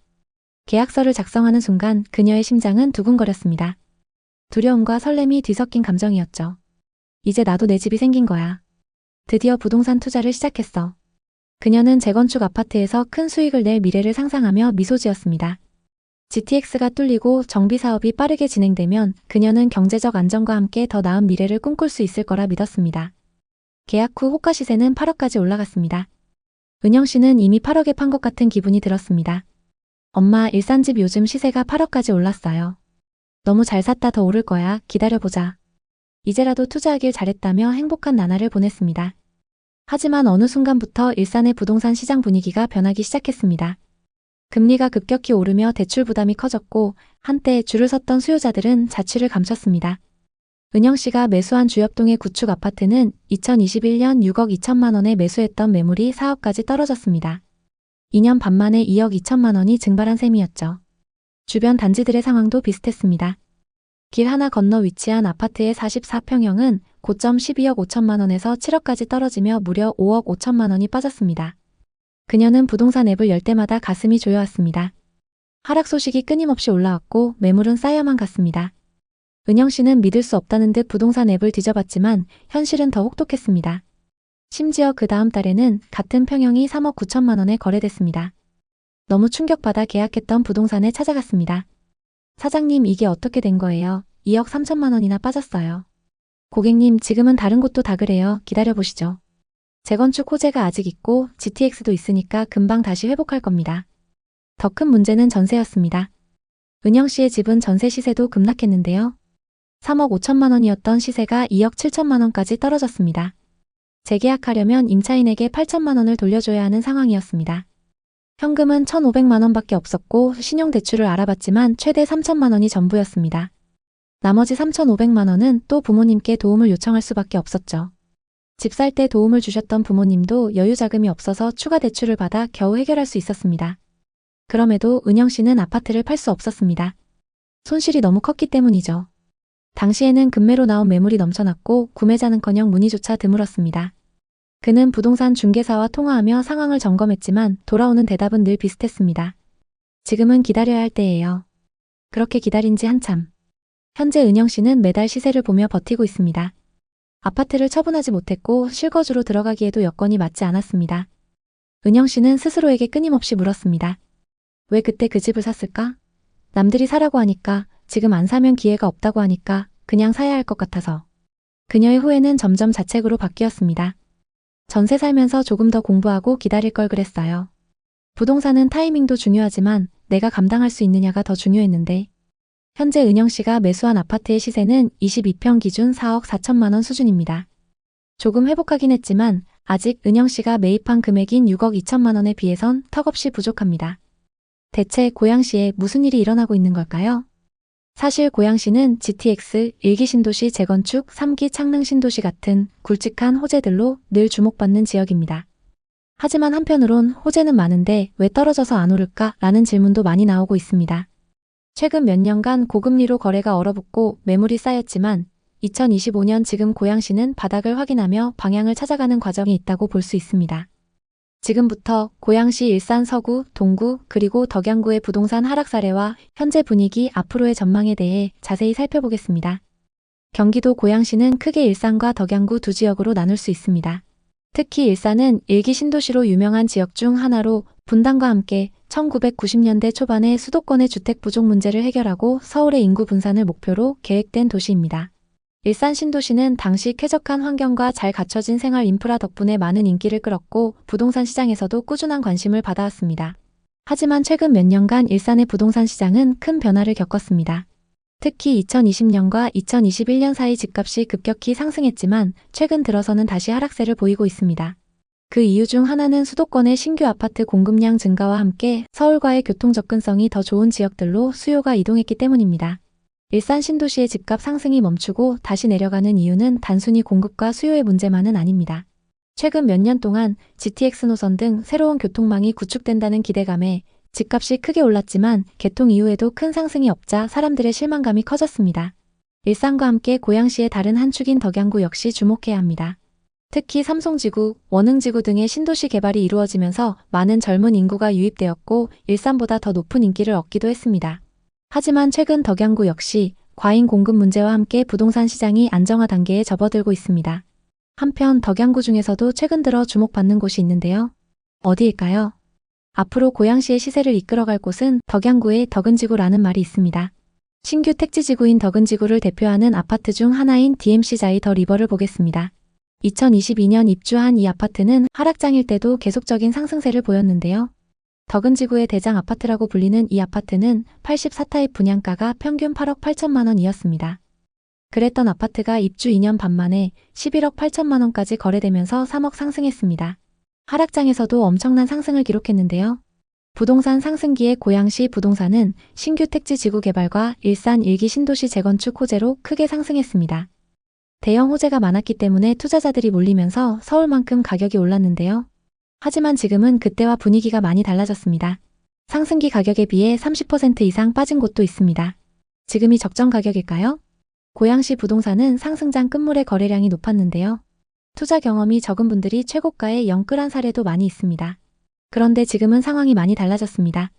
계약서를 작성하는 순간 그녀의 심장은 두근거렸습니다. 두려움과 설렘이 뒤섞인 감정이었죠. 이제 나도 내 집이 생긴 거야. 드디어 부동산 투자를 시작했어. 그녀는 재건축 아파트에서 큰 수익을 낼 미래를 상상하며 미소 지었습니다. GTX가 뚫리고 정비 사업이 빠르게 진행되면 그녀는 경제적 안정과 함께 더 나은 미래를 꿈꿀 수 있을 거라 믿었습니다. 계약 후 호가 시세는 8억까지 올라갔습니다. 은영 씨는 이미 8억에 판 것 같은 기분이 들었습니다. 엄마, 일산집 요즘 시세가 8억까지 올랐어요. 너무 잘 샀다. 더 오를 거야. 기다려보자. 이제라도 투자하길 잘했다며 행복한 나날을 보냈습니다. 하지만 어느 순간부터 일산의 부동산 시장 분위기가 변하기 시작했습니다. 금리가 급격히 오르며 대출 부담이 커졌고 한때 줄을 섰던 수요자들은 자취를 감췄습니다. 은영 씨가 매수한 주엽동의 구축 아파트는 2021년 6억 2천만 원에 매수했던 매물이 4억까지 떨어졌습니다. 2년 반 만에 2억 2천만 원이 증발한 셈이었죠. 주변 단지들의 상황도 비슷했습니다. 길 하나 건너 위치한 아파트의 44평형은 고점 12억 5천만 원에서 7억까지 떨어지며 무려 5억 5천만 원이 빠졌습니다. 그녀는 부동산 앱을 열 때마다 가슴이 조여왔습니다. 하락 소식이 끊임없이 올라왔고 매물은 쌓여만 갔습니다. 은영 씨는 믿을 수 없다는 듯 부동산 앱을 뒤져봤지만 현실은 더 혹독했습니다. 심지어 그 다음 달에는 같은 평형이 3억 9천만 원에 거래됐습니다. 너무 충격받아 계약했던 부동산에 찾아갔습니다. 사장님, 이게 어떻게 된 거예요? 2억 3천만 원이나 빠졌어요. 고객님, 지금은 다른 곳도 다 그래요. 기다려보시죠. 재건축 호재가 아직 있고 GTX도 있으니까 금방 다시 회복할 겁니다. 더 큰 문제는 전세였습니다. 은영 씨의 집은 전세 시세도 급락했는데요. 3억 5천만 원이었던 시세가 2억 7천만 원까지 떨어졌습니다. 재계약하려면 임차인에게 8천만 원을 돌려줘야 하는 상황이었습니다. 현금은 1,500만 원밖에 없었고 신용대출을 알아봤지만 최대 3천만 원이 전부였습니다. 나머지 3,500만 원은 또 부모님께 도움을 요청할 수밖에 없었죠. 집 살 때 도움을 주셨던 부모님도 여유 자금이 없어서 추가 대출을 받아 겨우 해결할 수 있었습니다. 그럼에도 은영 씨는 아파트를 팔 수 없었습니다. 손실이 너무 컸기 때문이죠. 당시에는 급매로 나온 매물이 넘쳐났고 구매자는커녕 문의조차 드물었습니다. 그는 부동산 중개사와 통화하며 상황을 점검했지만 돌아오는 대답은 늘 비슷했습니다. 지금은 기다려야 할 때예요. 그렇게 기다린 지 한참. 현재 은영 씨는 매달 시세를 보며 버티고 있습니다. 아파트를 처분하지 못했고 실거주로 들어가기에도 여건이 맞지 않았습니다. 은영 씨는 스스로에게 끊임없이 물었습니다. 왜 그때 그 집을 샀을까? 남들이 사라고 하니까, 지금 안 사면 기회가 없다고 하니까 그냥 사야 할 것 같아서. 그녀의 후회는 점점 자책으로 바뀌었습니다. 전세 살면서 조금 더 공부하고 기다릴 걸 그랬어요. 부동산은 타이밍도 중요하지만 내가 감당할 수 있느냐가 더 중요했는데. 현재 은영 씨가 매수한 아파트의 시세는 22평 기준 4억 4천만 원 수준입니다. 조금 회복하긴 했지만 아직 은영 씨가 매입한 금액인 6억 2천만 원에 비해선 턱없이 부족합니다. 대체 고양시에 무슨 일이 일어나고 있는 걸까요? 사실 고양시는 GTX, 1기 신도시 재건축, 3기 창릉 신도시 같은 굵직한 호재들로 늘 주목받는 지역입니다. 하지만 한편으론 호재는 많은데 왜 떨어져서 안 오를까? 라는 질문도 많이 나오고 있습니다. 최근 몇 년간 고금리로 거래가 얼어붙고 매물이 쌓였지만 2025년 지금 고양시는 바닥을 확인하며 방향을 찾아가는 과정에 있다고 볼 수 있습니다. 지금부터 고양시 일산 서구, 동구, 그리고 덕양구의 부동산 하락 사례와 현재 분위기, 앞으로의 전망에 대해 자세히 살펴보겠습니다. 경기도 고양시는 크게 일산과 덕양구 두 지역으로 나눌 수 있습니다. 특히 일산은 1기 신도시로 유명한 지역 중 하나로 분당과 함께 1990년대 초반에 수도권의 주택 부족 문제를 해결하고 서울의 인구 분산을 목표로 계획된 도시입니다. 일산 신도시는 당시 쾌적한 환경과 잘 갖춰진 생활 인프라 덕분에 많은 인기를 끌었고 부동산 시장에서도 꾸준한 관심을 받아왔습니다. 하지만 최근 몇 년간 일산의 부동산 시장은 큰 변화를 겪었습니다. 특히 2020년과 2021년 사이 집값이 급격히 상승했지만 최근 들어서는 다시 하락세를 보이고 있습니다. 그 이유 중 하나는 수도권의 신규 아파트 공급량 증가와 함께 서울과의 교통 접근성이 더 좋은 지역들로 수요가 이동했기 때문입니다. 일산 신도시의 집값 상승이 멈추고 다시 내려가는 이유는 단순히 공급과 수요의 문제만은 아닙니다. 최근 몇 년 동안 GTX 노선 등 새로운 교통망이 구축된다는 기대감에 집값이 크게 올랐지만 개통 이후에도 큰 상승이 없자 사람들의 실망감이 커졌습니다. 일산과 함께 고양시의 다른 한 축인 덕양구 역시 주목해야 합니다. 특히 삼성지구, 원흥지구 등의 신도시 개발이 이루어지면서 많은 젊은 인구가 유입되었고 일산보다 더 높은 인기를 얻기도 했습니다. 하지만 최근 덕양구 역시 과잉 공급 문제와 함께 부동산 시장이 안정화 단계에 접어들고 있습니다. 한편 덕양구 중에서도 최근 들어 주목받는 곳이 있는데요. 어디일까요? 앞으로 고양시의 시세를 이끌어갈 곳은 덕양구의 덕은지구라는 말이 있습니다. 신규 택지지구인 덕은지구를 대표하는 아파트 중 하나인 DMC 자이 더 리버를 보겠습니다. 2022년 입주한 이 아파트는 하락장일 때도 계속적인 상승세를 보였는데요. 덕은지구의 대장 아파트라고 불리는 이 아파트는 84타입 분양가가 평균 8억 8천만 원이었습니다. 그랬던 아파트가 입주 2년 반 만에 11억 8천만 원까지 거래되면서 3억 상승했습니다. 하락장에서도 엄청난 상승을 기록했는데요. 부동산 상승기의 고양시 부동산은 신규 택지 지구 개발과 일산 1기 신도시 재건축 호재로 크게 상승했습니다. 대형 호재가 많았기 때문에 투자자들이 몰리면서 서울만큼 가격이 올랐는데요. 하지만 지금은 그때와 분위기가 많이 달라졌습니다. 상승기 가격에 비해 30% 이상 빠진 곳도 있습니다. 지금이 적정 가격일까요? 고양시 부동산은 상승장 끝물의 거래량이 높았는데요. 투자 경험이 적은 분들이 최고가에 영끌한 사례도 많이 있습니다. 그런데 지금은 상황이 많이 달라졌습니다.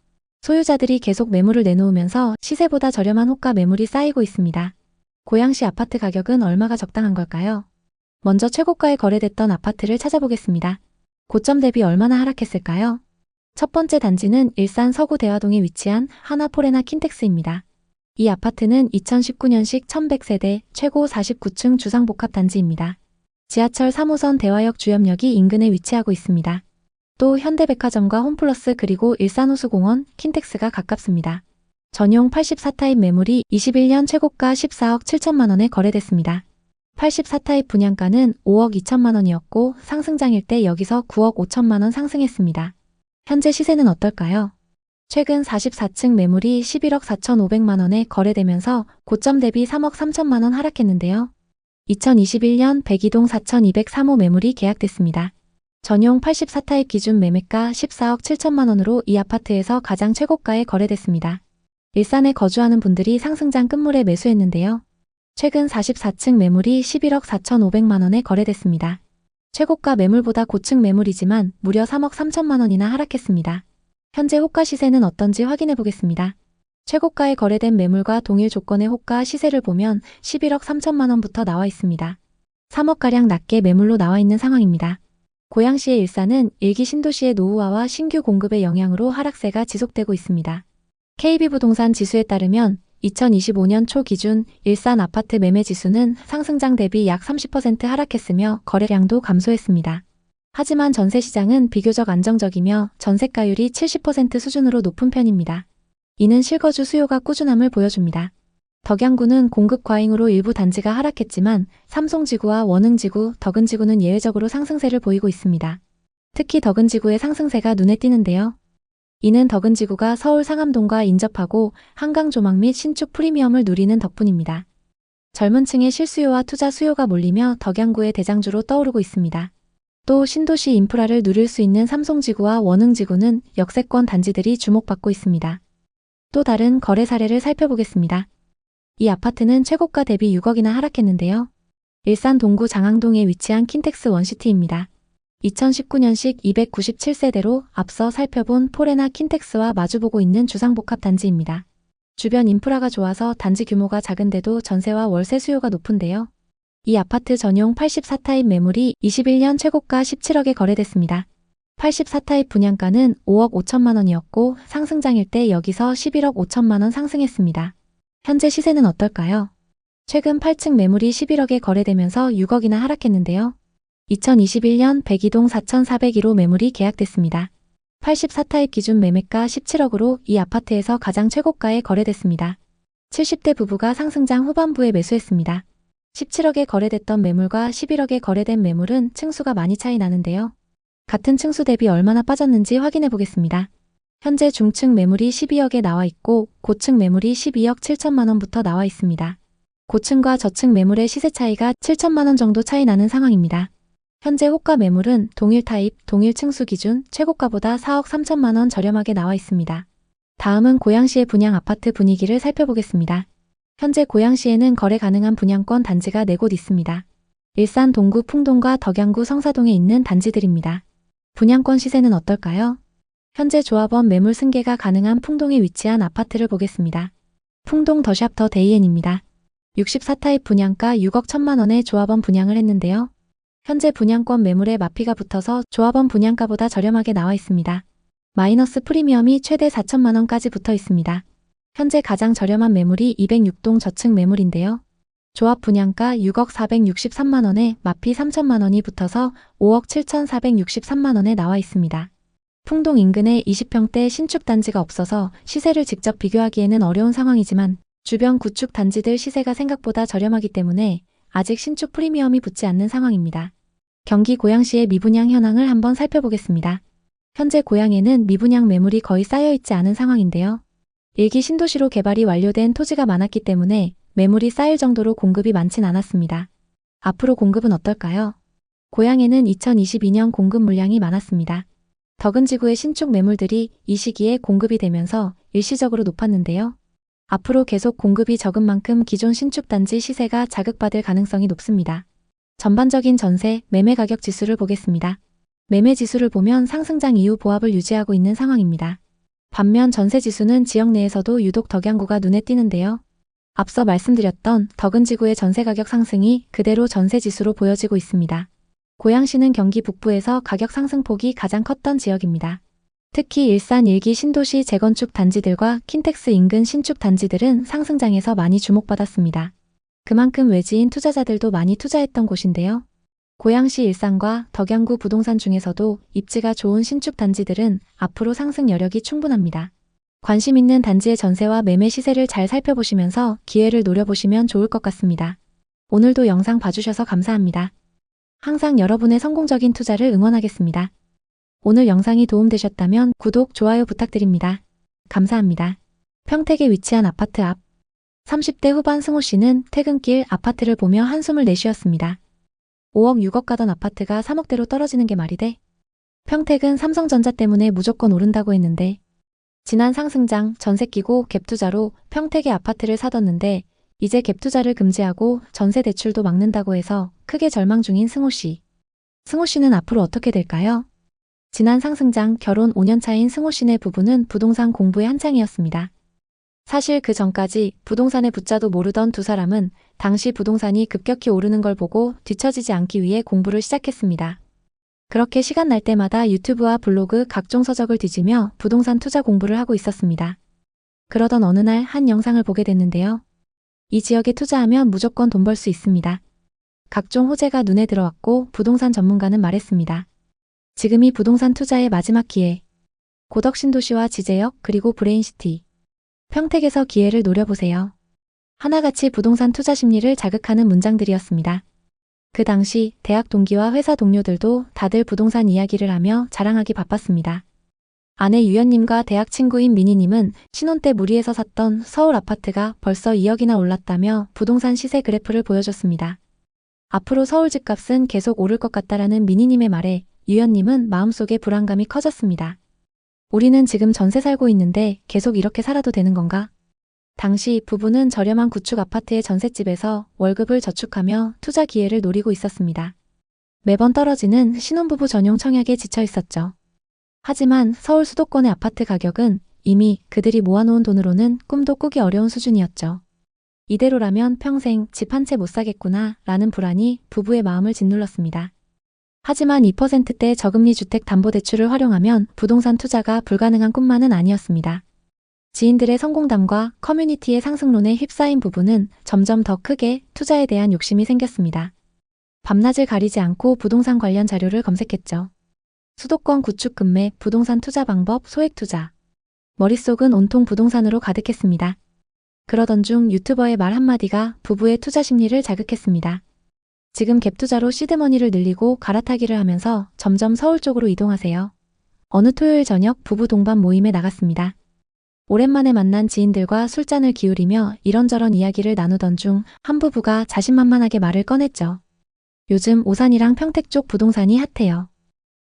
소유자들이 계속 매물을 내놓으면서 시세보다 저렴한 호가 매물이 쌓이고 있습니다. 고양시 아파트 가격은 얼마가 적당한 걸까요? 먼저 최고가에 거래됐던 아파트를 찾아보겠습니다. 고점 대비 얼마나 하락했을까요? 첫 번째 단지는 일산 서구 대화동에 위치한 하나포레나 킨텍스입니다. 이 아파트는 2019년식 1100세대 최고 49층 주상복합단지입니다. 지하철 3호선 대화역 주염역이 인근에 위치하고 있습니다. 또 현대백화점과 홈플러스 그리고 일산호수공원, 킨텍스가 가깝습니다. 전용 84타입 매물이 21년 최고가 14억 7천만 원에 거래됐습니다. 84타입 분양가는 5억 2천만 원이었고 상승장일 때 여기서 9억 5천만 원 상승했습니다. 현재 시세는 어떨까요? 최근 44층 매물이 11억 4천5백만 원에 거래되면서 고점 대비 3억 3천만 원 하락했는데요. 2021년 백이동 4203호 매물이 계약됐습니다. 전용 84타입 기준 매매가 14억 7천만 원으로 이 아파트에서 가장 최고가에 거래됐습니다. 일산에 거주하는 분들이 상승장 끝물에 매수했는데요. 최근 44층 매물이 11억 4천5백만 원에 거래됐습니다. 최고가 매물보다 고층 매물이지만 무려 3억 3천만 원이나 하락했습니다. 현재 호가 시세는 어떤지 확인해 보겠습니다. 최고가에 거래된 매물과 동일 조건의 호가 시세를 보면 11억 3천만 원부터 나와 있습니다. 3억가량 낮게 매물로 나와 있는 상황입니다. 고양시의 일산은 일기 신도시의 노후화와 신규 공급의 영향으로 하락세가 지속되고 있습니다. KB부동산 지수에 따르면 2025년 초 기준 일산 아파트 매매 지수는 상승장 대비 약 30% 하락했으며 거래량도 감소했습니다. 하지만 전세 시장은 비교적 안정적이며 전세가율이 70% 수준으로 높은 편입니다. 이는 실거주 수요가 꾸준함을 보여줍니다. 덕양구는 공급 과잉으로 일부 단지가 하락했지만 삼송지구와 원흥지구, 덕은지구는 예외적으로 상승세를 보이고 있습니다. 특히 덕은지구의 상승세가 눈에 띄는데요. 이는 덕은지구가 서울 상암동과 인접하고 한강 조망 및 신축 프리미엄을 누리는 덕분입니다. 젊은 층의 실수요와 투자 수요가 몰리며 덕양구의 대장주로 떠오르고 있습니다. 또 신도시 인프라를 누릴 수 있는 삼송지구와 원흥지구는 역세권 단지들이 주목받고 있습니다. 또 다른 거래 사례를 살펴보겠습니다. 이 아파트는 최고가 대비 6억이나 하락했는데요. 일산 동구 장항동에 위치한 킨텍스 원시티입니다. 2019년식 297세대로 앞서 살펴본 포레나 킨텍스와 마주보고 있는 주상복합 단지입니다. 주변 인프라가 좋아서 단지 규모가 작은데도 전세와 월세 수요가 높은데요. 이 아파트 전용 84타입 매물이 21년 최고가 17억에 거래됐습니다. 84타입 분양가는 5억 5천만 원이었고 상승장일 때 여기서 11억 5천만 원 상승했습니다. 현재 시세는 어떨까요? 최근 8층 매물이 11억에 거래되면서 6억이나 하락했는데요. 2021년 백이동 4401호 매물이 계약됐습니다. 84타입 기준 매매가 17억으로 이 아파트에서 가장 최고가에 거래됐습니다. 70대 부부가 상승장 후반부에 매수했습니다. 17억에 거래됐던 매물과 11억에 거래된 매물은 층수가 많이 차이 나는데요. 같은 층수 대비 얼마나 빠졌는지 확인해 보겠습니다. 현재 중층 매물이 12억에 나와 있고 고층 매물이 12억 7천만 원부터 나와 있습니다. 고층과 저층 매물의 시세 차이가 7천만 원 정도 차이 나는 상황입니다. 현재 호가 매물은 동일 타입, 동일 층수 기준 최고가보다 4억 3천만 원 저렴하게 나와 있습니다. 다음은 고양시의 분양 아파트 분위기를 살펴보겠습니다. 현재 고양시에는 거래 가능한 분양권 단지가 4곳 있습니다. 일산 동구 풍동과 덕양구 성사동에 있는 단지들입니다. 분양권 시세는 어떨까요? 현재 조합원 매물 승계가 가능한 풍동에 위치한 아파트를 보겠습니다. 풍동 더샵 더 데이엔입니다. 64타입 분양가 6억 1천만 원에 조합원 분양을 했는데요. 현재 분양권 매물에 마피가 붙어서 조합원 분양가보다 저렴하게 나와 있습니다. 마이너스 프리미엄이 최대 4천만 원까지 붙어 있습니다. 현재 가장 저렴한 매물이 206동 저층 매물인데요. 조합 분양가 6억 463만 원에 마피 3천만 원이 붙어서 5억 7,463만 원에 나와 있습니다. 풍동 인근에 20평대 신축 단지가 없어서 시세를 직접 비교하기에는 어려운 상황이지만 주변 구축 단지들 시세가 생각보다 저렴하기 때문에 아직 신축 프리미엄이 붙지 않는 상황입니다. 경기 고양시의 미분양 현황을 한번 살펴보겠습니다. 현재 고양에는 미분양 매물이 거의 쌓여있지 않은 상황인데요. 일기 신도시로 개발이 완료된 토지가 많았기 때문에 매물이 쌓일 정도로 공급이 많진 않았습니다. 앞으로 공급은 어떨까요? 고양에는 2022년 공급 물량이 많았습니다. 덕은지구의 신축 매물들이 이 시기에 공급이 되면서 일시적으로 높았는데요. 앞으로 계속 공급이 적은 만큼 기존 신축 단지 시세가 자극받을 가능성이 높습니다. 전반적인 전세, 매매 가격 지수를 보겠습니다. 매매 지수를 보면 상승장 이후 보합을 유지하고 있는 상황입니다. 반면 전세 지수는 지역 내에서도 유독 덕양구가 눈에 띄는데요. 앞서 말씀드렸던 덕은지구의 전세 가격 상승이 그대로 전세 지수로 보여지고 있습니다. 고양시는 경기 북부에서 가격 상승폭이 가장 컸던 지역입니다. 특히 일산 일기 신도시 재건축 단지들과 킨텍스 인근 신축 단지들은 상승장에서 많이 주목받았습니다. 그만큼 외지인 투자자들도 많이 투자했던 곳인데요. 고양시 일산과 덕양구 부동산 중에서도 입지가 좋은 신축 단지들은 앞으로 상승 여력이 충분합니다. 관심 있는 단지의 전세와 매매 시세를 잘 살펴보시면서 기회를 노려보시면 좋을 것 같습니다. 오늘도 영상 봐주셔서 감사합니다. 항상 여러분의 성공적인 투자를 응원하겠습니다. 오늘 영상이 도움되셨다면 구독, 좋아요 부탁드립니다. 감사합니다. 평택에 위치한 아파트 앞. 30대 후반 승호 씨는 퇴근길 아파트를 보며 한숨을 내쉬었습니다. 5억 6억 가던 아파트가 3억대로 떨어지는 게 말이 돼? 평택은 삼성전자 때문에 무조건 오른다고 했는데 지난 상승장 전세 끼고 갭투자로 평택의 아파트를 사뒀는데 이제 갭투자를 금지하고 전세 대출도 막는다고 해서 크게 절망 중인 승호 씨. 승호 씨는 앞으로 어떻게 될까요? 지난 상승장 결혼 5년 차인 승호 씨네 부부는 부동산 공부에 한창이었습니다. 사실 그 전까지 부동산의 부자도 모르던 두 사람은 당시 부동산이 급격히 오르는 걸 보고 뒤처지지 않기 위해 공부를 시작했습니다. 그렇게 시간 날 때마다 유튜브와 블로그 각종 서적을 뒤지며 부동산 투자 공부를 하고 있었습니다. 그러던 어느 날 한 영상을 보게 됐는데요. 이 지역에 투자하면 무조건 돈 벌 수 있습니다. 각종 호재가 눈에 들어왔고 부동산 전문가는 말했습니다. 지금이 부동산 투자의 마지막 기회. 고덕 신도시와 지제역 그리고 브레인시티. 평택에서 기회를 노려보세요. 하나같이 부동산 투자 심리를 자극하는 문장들이었습니다. 그 당시 대학 동기와 회사 동료들도 다들 부동산 이야기를 하며 자랑하기 바빴습니다. 아내 유연님과 대학 친구인 미니님은 신혼 때 무리해서 샀던 서울 아파트가 벌써 2억이나 올랐다며 부동산 시세 그래프를 보여줬습니다. 앞으로 서울 집값은 계속 오를 것 같다라는 미니님의 말에 유연님은 마음속에 불안감이 커졌습니다. 우리는 지금 전세 살고 있는데 계속 이렇게 살아도 되는 건가? 당시 부부는 저렴한 구축 아파트의 전셋집에서 월급을 저축하며 투자 기회를 노리고 있었습니다. 매번 떨어지는 신혼부부 전용 청약에 지쳐 있었죠. 하지만 서울 수도권의 아파트 가격은 이미 그들이 모아놓은 돈으로는 꿈도 꾸기 어려운 수준이었죠. 이대로라면 평생 집 한 채 못 사겠구나 라는 불안이 부부의 마음을 짓눌렀습니다. 하지만 2%대 저금리 주택담보대출을 활용하면 부동산 투자가 불가능한 꿈만은 아니었습니다. 지인들의 성공담과 커뮤니티의 상승론에 휩싸인 부부는 점점 더 크게 투자에 대한 욕심이 생겼습니다. 밤낮을 가리지 않고 부동산 관련 자료를 검색했죠. 수도권 구축 급매, 부동산 투자 방법, 소액 투자. 머릿속은 온통 부동산으로 가득했습니다. 그러던 중 유튜버의 말 한마디가 부부의 투자 심리를 자극했습니다. 지금 갭 투자로 시드머니를 늘리고 갈아타기를 하면서 점점 서울 쪽으로 이동하세요. 어느 토요일 저녁 부부 동반 모임에 나갔습니다. 오랜만에 만난 지인들과 술잔을 기울이며 이런저런 이야기를 나누던 중 한 부부가 자신만만하게 말을 꺼냈죠. 요즘 오산이랑 평택 쪽 부동산이 핫해요.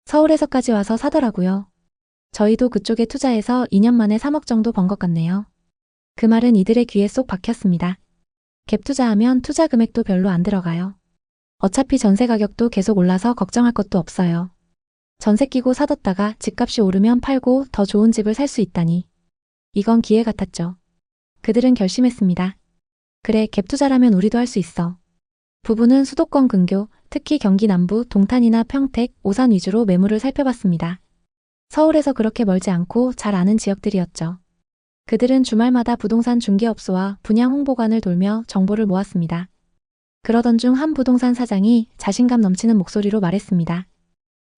서울에서까지 와서 사더라고요. 저희도 그쪽에 투자해서 2년 만에 3억 정도 번 것 같네요. 그 말은 이들의 귀에 쏙 박혔습니다. 갭 투자하면 투자 금액도 별로 안 들어가요. 어차피 전세 가격도 계속 올라서 걱정할 것도 없어요. 전세 끼고 사뒀다가 집값이 오르면 팔고 더 좋은 집을 살 수 있다니. 이건 기회 같았죠. 그들은 결심했습니다. 그래, 갭 투자라면 우리도 할 수 있어. 부부는 수도권 근교, 특히 경기 남부, 동탄이나 평택, 오산 위주로 매물을 살펴봤습니다. 서울에서 그렇게 멀지 않고 잘 아는 지역들이었죠. 그들은 주말마다 부동산 중개업소와 분양 홍보관을 돌며 정보를 모았습니다. 그러던 중 한 부동산 사장이 자신감 넘치는 목소리로 말했습니다.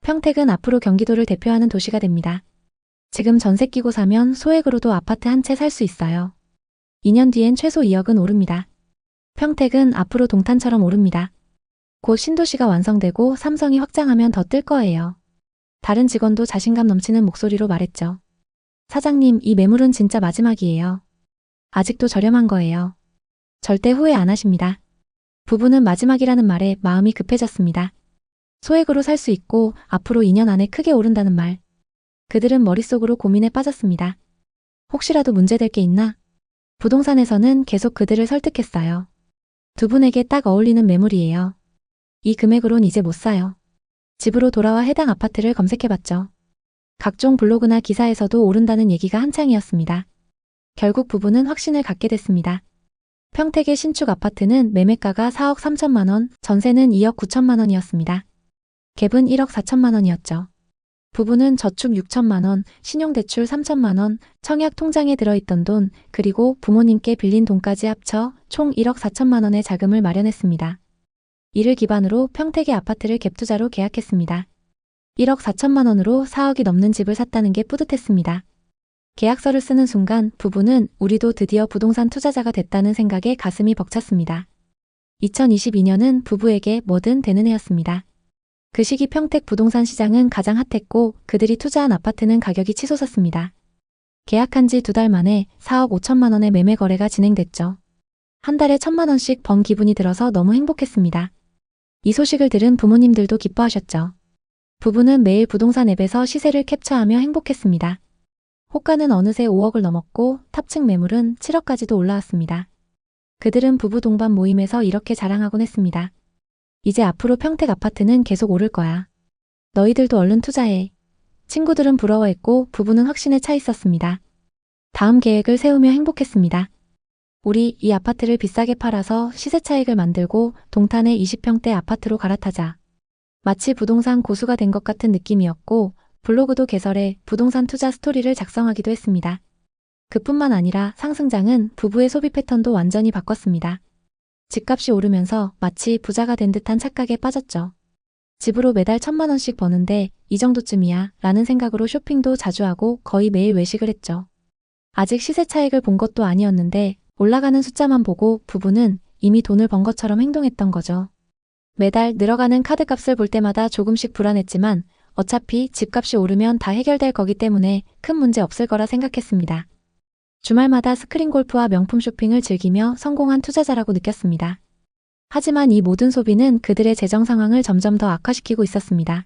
평택은 앞으로 경기도를 대표하는 도시가 됩니다. 지금 전세 끼고 사면 소액으로도 아파트 한 채 살 수 있어요. 2년 뒤엔 최소 2억은 오릅니다. 평택은 앞으로 동탄처럼 오릅니다. 곧 신도시가 완성되고 삼성이 확장하면 더 뜰 거예요. 다른 직원도 자신감 넘치는 목소리로 말했죠. 사장님, 이 매물은 진짜 마지막이에요. 아직도 저렴한 거예요. 절대 후회 안 하십니다. 부부는 마지막이라는 말에 마음이 급해졌습니다. 소액으로 살 수 있고 앞으로 2년 안에 크게 오른다는 말. 그들은 머릿속으로 고민에 빠졌습니다. 혹시라도 문제될 게 있나? 부동산에서는 계속 그들을 설득했어요. 두 분에게 딱 어울리는 매물이에요. 이 금액으론 이제 못 사요. 집으로 돌아와 해당 아파트를 검색해봤죠. 각종 블로그나 기사에서도 오른다는 얘기가 한창이었습니다. 결국 부부는 확신을 갖게 됐습니다. 평택의 신축 아파트는 매매가가 4억 3천만 원, 전세는 2억 9천만 원이었습니다. 갭은 1억 4천만 원이었죠. 부부는 저축 6천만 원, 신용대출 3천만 원, 청약 통장에 들어있던 돈, 그리고 부모님께 빌린 돈까지 합쳐 총 1억 4천만 원의 자금을 마련했습니다. 이를 기반으로 평택의 아파트를 갭투자로 계약했습니다. 1억 4천만 원으로 4억이 넘는 집을 샀다는 게 뿌듯했습니다. 계약서를 쓰는 순간 부부는 우리도 드디어 부동산 투자자가 됐다는 생각에 가슴이 벅찼습니다. 2022년은 부부에게 뭐든 되는 해였습니다. 그 시기 평택 부동산 시장은 가장 핫했고 그들이 투자한 아파트는 가격이 치솟았습니다. 계약한 지 2달 만에 4억 5천만 원의 매매 거래가 진행됐죠. 한 달에 1,000만 원씩 번 기분이 들어서 너무 행복했습니다. 이 소식을 들은 부모님들도 기뻐하셨죠. 부부는 매일 부동산 앱에서 시세를 캡처하며 행복했습니다. 호가는 어느새 5억을 넘었고 탑층 매물은 7억까지도 올라왔습니다. 그들은 부부 동반 모임에서 이렇게 자랑하곤 했습니다. 이제 앞으로 평택 아파트는 계속 오를 거야. 너희들도 얼른 투자해. 친구들은 부러워했고 부부는 확신에 차 있었습니다. 다음 계획을 세우며 행복했습니다. 우리 이 아파트를 비싸게 팔아서 시세 차익을 만들고 동탄의 20평대 아파트로 갈아타자. 마치 부동산 고수가 된 것 같은 느낌이었고 블로그도 개설해 부동산 투자 스토리를 작성하기도 했습니다. 그뿐만 아니라 상승장은 부부의 소비 패턴도 완전히 바꿨습니다. 집값이 오르면서 마치 부자가 된 듯한 착각에 빠졌죠. 집으로 매달 1,000만 원씩 버는데 이 정도쯤이야 라는 생각으로 쇼핑도 자주 하고 거의 매일 외식을 했죠. 아직 시세 차익을 본 것도 아니었는데 올라가는 숫자만 보고 부부는 이미 돈을 번 것처럼 행동했던 거죠. 매달 늘어가는 카드값을 볼 때마다 조금씩 불안했지만 어차피 집값이 오르면 다 해결될 거기 때문에 큰 문제 없을 거라 생각했습니다. 주말마다 스크린 골프와 명품 쇼핑을 즐기며 성공한 투자자라고 느꼈습니다. 하지만 이 모든 소비는 그들의 재정 상황을 점점 더 악화시키고 있었습니다.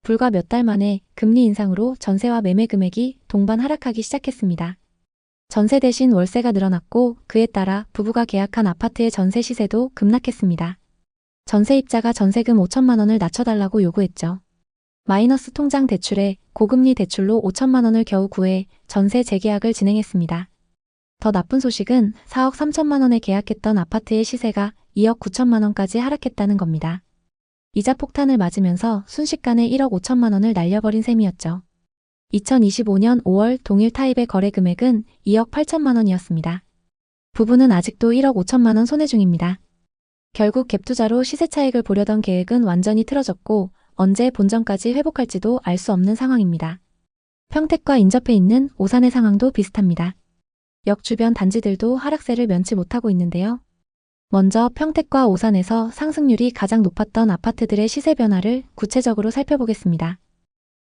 불과 몇 달 만에 금리 인상으로 전세와 매매 금액이 동반 하락하기 시작했습니다. 전세 대신 월세가 늘어났고 그에 따라 부부가 계약한 아파트의 전세 시세도 급락했습니다. 전세입자가 전세금 5천만 원을 낮춰달라고 요구했죠. 마이너스 통장 대출에 고금리 대출로 5천만 원을 겨우 구해 전세 재계약을 진행했습니다. 더 나쁜 소식은 4억 3천만 원에 계약했던 아파트의 시세가 2억 9천만 원까지 하락했다는 겁니다. 이자 폭탄을 맞으면서 순식간에 1억 5천만 원을 날려버린 셈이었죠. 2025년 5월 동일 타입의 거래 금액은 2억 8천만 원이었습니다. 부부는 아직도 1억 5천만 원 손해 중입니다. 결국 갭투자로 시세 차익을 보려던 계획은 완전히 틀어졌고 언제 본전까지 회복할지도 알 수 없는 상황입니다. 평택과 인접해 있는 오산의 상황도 비슷합니다. 역 주변 단지들도 하락세를 면치 못하고 있는데요. 먼저 평택과 오산에서 상승률이 가장 높았던 아파트들의 시세 변화를 구체적으로 살펴보겠습니다.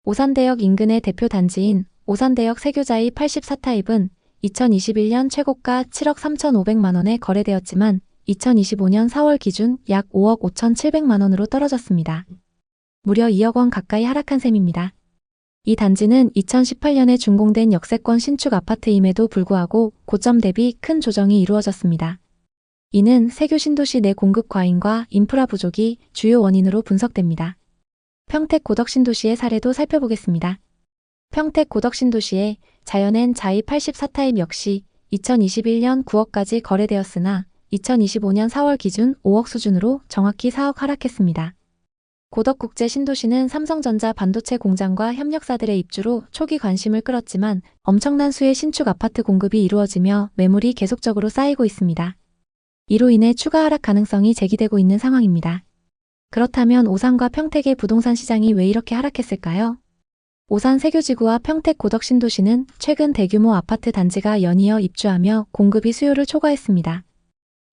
오산대역 인근의 대표 단지인 오산대역 세교자이 84타입은 2021년 최고가 7억 3,500만 원에 거래되었지만 2025년 4월 기준 약 5억 5,700만 원으로 떨어졌습니다. 무려 2억 원 가까이 하락한 셈입니다. 이 단지는 2018년에 준공된 역세권 신축 아파트임에도 불구하고 고점 대비 큰 조정이 이루어졌습니다. 이는 세교 신도시 내 공급 과잉과 인프라 부족이 주요 원인으로 분석됩니다. 평택 고덕 신도시의 사례도 살펴보겠습니다. 평택 고덕 신도시의 자연엔 자이 84타입 역시 2021년 9억까지 거래되었으나 2025년 4월 기준 5억 수준으로 정확히 4억 하락했습니다. 고덕국제 신도시는 삼성전자 반도체 공장과 협력사들의 입주로 초기 관심을 끌었지만 엄청난 수의 신축 아파트 공급이 이루어지며 매물이 계속적으로 쌓이고 있습니다. 이로 인해 추가 하락 가능성이 제기되고 있는 상황입니다. 그렇다면 오산과 평택의 부동산 시장이 왜 이렇게 하락했을까요? 오산 세교지구와 평택 고덕 신도시는 최근 대규모 아파트 단지가 연이어 입주하며 공급이 수요를 초과했습니다.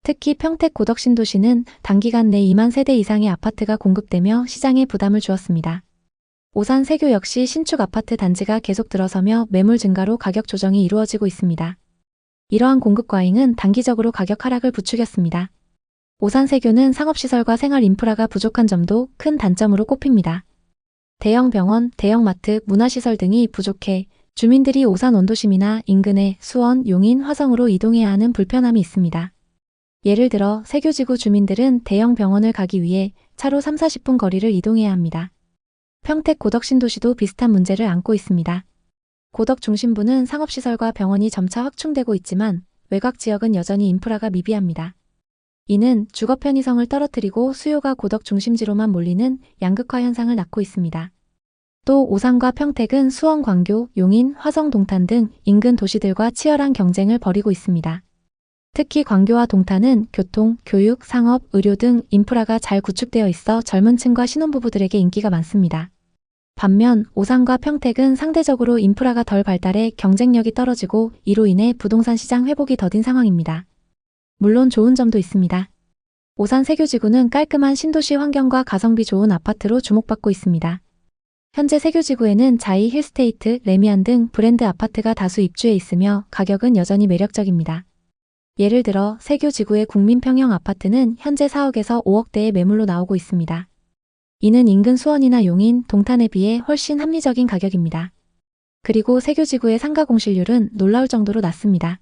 특히 평택 고덕 신도시는 단기간 내 2만 세대 이상의 아파트가 공급되며 시장에 부담을 주었습니다. 오산 세교 역시 신축 아파트 단지가 계속 들어서며 매물 증가로 가격 조정이 이루어지고 있습니다. 이러한 공급 과잉은 단기적으로 가격 하락을 부추겼습니다. 오산 세교는 상업시설과 생활 인프라가 부족한 점도 큰 단점으로 꼽힙니다. 대형 병원, 대형 마트, 문화시설 등이 부족해 주민들이 오산 원도심이나 인근의 수원, 용인, 화성으로 이동해야 하는 불편함이 있습니다. 예를 들어 세교지구 주민들은 대형 병원을 가기 위해 차로 3-40분 거리를 이동해야 합니다. 평택 고덕 신도시도 비슷한 문제를 안고 있습니다. 고덕 중심부는 상업시설과 병원이 점차 확충되고 있지만 외곽 지역은 여전히 인프라가 미비합니다. 이는 주거 편의성을 떨어뜨리고 수요가 고덕 중심지로만 몰리는 양극화 현상을 낳고 있습니다. 또 오산과 평택은 수원, 광교, 용인, 화성, 동탄 등 인근 도시들과 치열한 경쟁을 벌이고 있습니다. 특히 광교와 동탄은 교통, 교육, 상업, 의료 등 인프라가 잘 구축되어 있어 젊은 층과 신혼부부들에게 인기가 많습니다. 반면 오산과 평택은 상대적으로 인프라가 덜 발달해 경쟁력이 떨어지고 이로 인해 부동산 시장 회복이 더딘 상황입니다. 물론 좋은 점도 있습니다. 오산 세교지구는 깔끔한 신도시 환경과 가성비 좋은 아파트로 주목받고 있습니다. 현재 세교지구에는 자이, 힐스테이트, 레미안 등 브랜드 아파트가 다수 입주해 있으며 가격은 여전히 매력적입니다. 예를 들어 세교지구의 국민평형 아파트는 현재 4억에서 5억대의 매물로 나오고 있습니다. 이는 인근 수원이나 용인, 동탄에 비해 훨씬 합리적인 가격입니다. 그리고 세교지구의 상가 공실률은 놀라울 정도로 낮습니다.